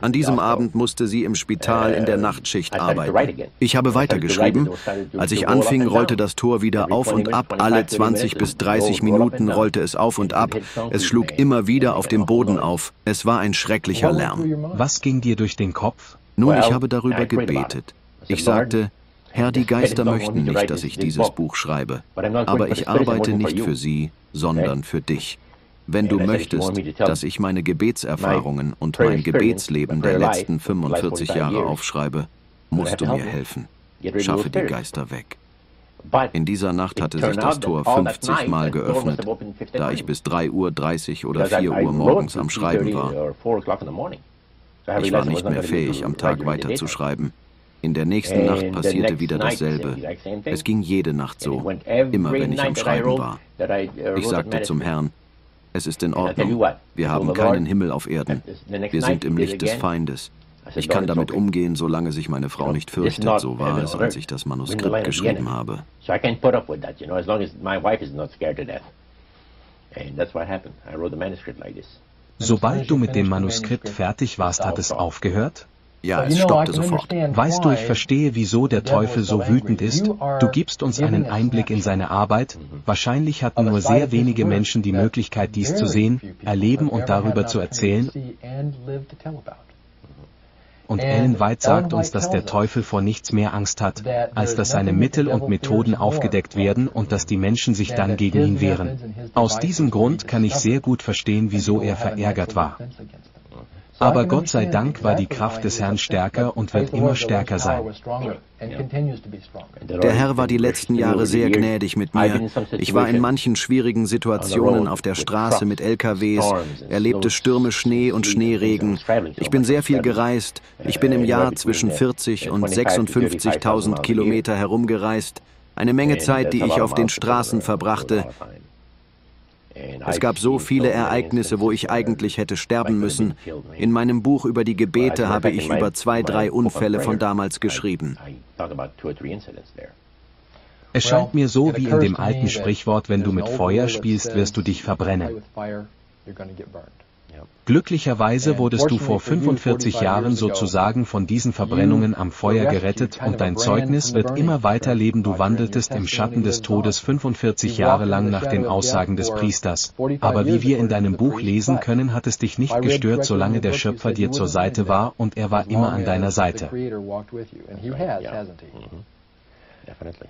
Speaker 1: An diesem Abend musste sie im Spital in der Nachtschicht arbeiten. Ich habe weitergeschrieben. Als ich anfing, rollte das Tor wieder auf und ab. Alle 20 bis 30 Minuten rollte es auf und ab. Es schlug immer wieder auf dem Boden auf. Es war ein schrecklicher Lärm.
Speaker 2: Was ging dir durch den Kopf?
Speaker 1: Nun, ich habe darüber gebetet. Ich sagte, Herr, die Geister möchten nicht, dass ich dieses Buch schreibe. Aber ich arbeite nicht für sie, sondern für dich. Wenn du möchtest, dass ich meine Gebetserfahrungen und mein Gebetsleben der letzten 45 Jahre aufschreibe, musst du mir helfen. Schaffe die Geister weg. In dieser Nacht hatte sich das Tor 50 Mal geöffnet, da ich bis 3:30 Uhr oder 4 Uhr morgens am Schreiben war. Ich war nicht mehr fähig, am Tag weiterzuschreiben. In der nächsten Nacht passierte wieder dasselbe. Es ging jede Nacht so, immer wenn ich am Schreiben war. Ich sagte zum Herrn, es ist in Ordnung. Wir haben keinen Himmel auf Erden. Wir sind im Licht des Feindes. Ich kann damit umgehen, solange sich meine Frau nicht fürchtet. So war es, als ich das Manuskript geschrieben habe.
Speaker 2: Sobald du mit dem Manuskript fertig warst, hat es aufgehört?
Speaker 1: Ja, es stoppte sofort.
Speaker 2: Weißt du, ich verstehe, wieso der Teufel so wütend ist. Du gibst uns einen Einblick in seine Arbeit. Wahrscheinlich hatten nur sehr wenige Menschen die Möglichkeit, dies zu sehen, erleben und darüber zu erzählen. Und Ellen White sagt uns, dass der Teufel vor nichts mehr Angst hat, als dass seine Mittel und Methoden aufgedeckt werden und dass die Menschen sich dann gegen ihn wehren. Aus diesem Grund kann ich sehr gut verstehen, wieso er verärgert war. Aber Gott sei Dank war die Kraft des Herrn stärker und wird immer stärker sein.
Speaker 1: Der Herr war die letzten Jahre sehr gnädig mit mir. Ich war in manchen schwierigen Situationen auf der Straße mit LKWs, erlebte Stürme, Schnee und Schneeregen. Ich bin sehr viel gereist. Ich bin im Jahr zwischen 40 und 56.000 Kilometer herumgereist. Eine Menge Zeit, die ich auf den Straßen verbrachte. Es gab so viele Ereignisse, wo ich eigentlich hätte sterben müssen. In meinem Buch über die Gebete habe ich über 2, 3 Unfälle von damals geschrieben.
Speaker 2: Es scheint mir so wie in dem alten Sprichwort, wenn du mit Feuer spielst, wirst du dich verbrennen. Glücklicherweise wurdest du vor 45 Jahren sozusagen von diesen Verbrennungen am Feuer gerettet und dein Zeugnis wird immer weiter leben. Du wandeltest im Schatten des Todes 45 Jahre lang nach den Aussagen des Priesters. Aber wie wir in deinem Buch lesen können, hat es dich nicht gestört, solange der Schöpfer dir zur Seite war und er war immer an deiner Seite.
Speaker 6: Definitely.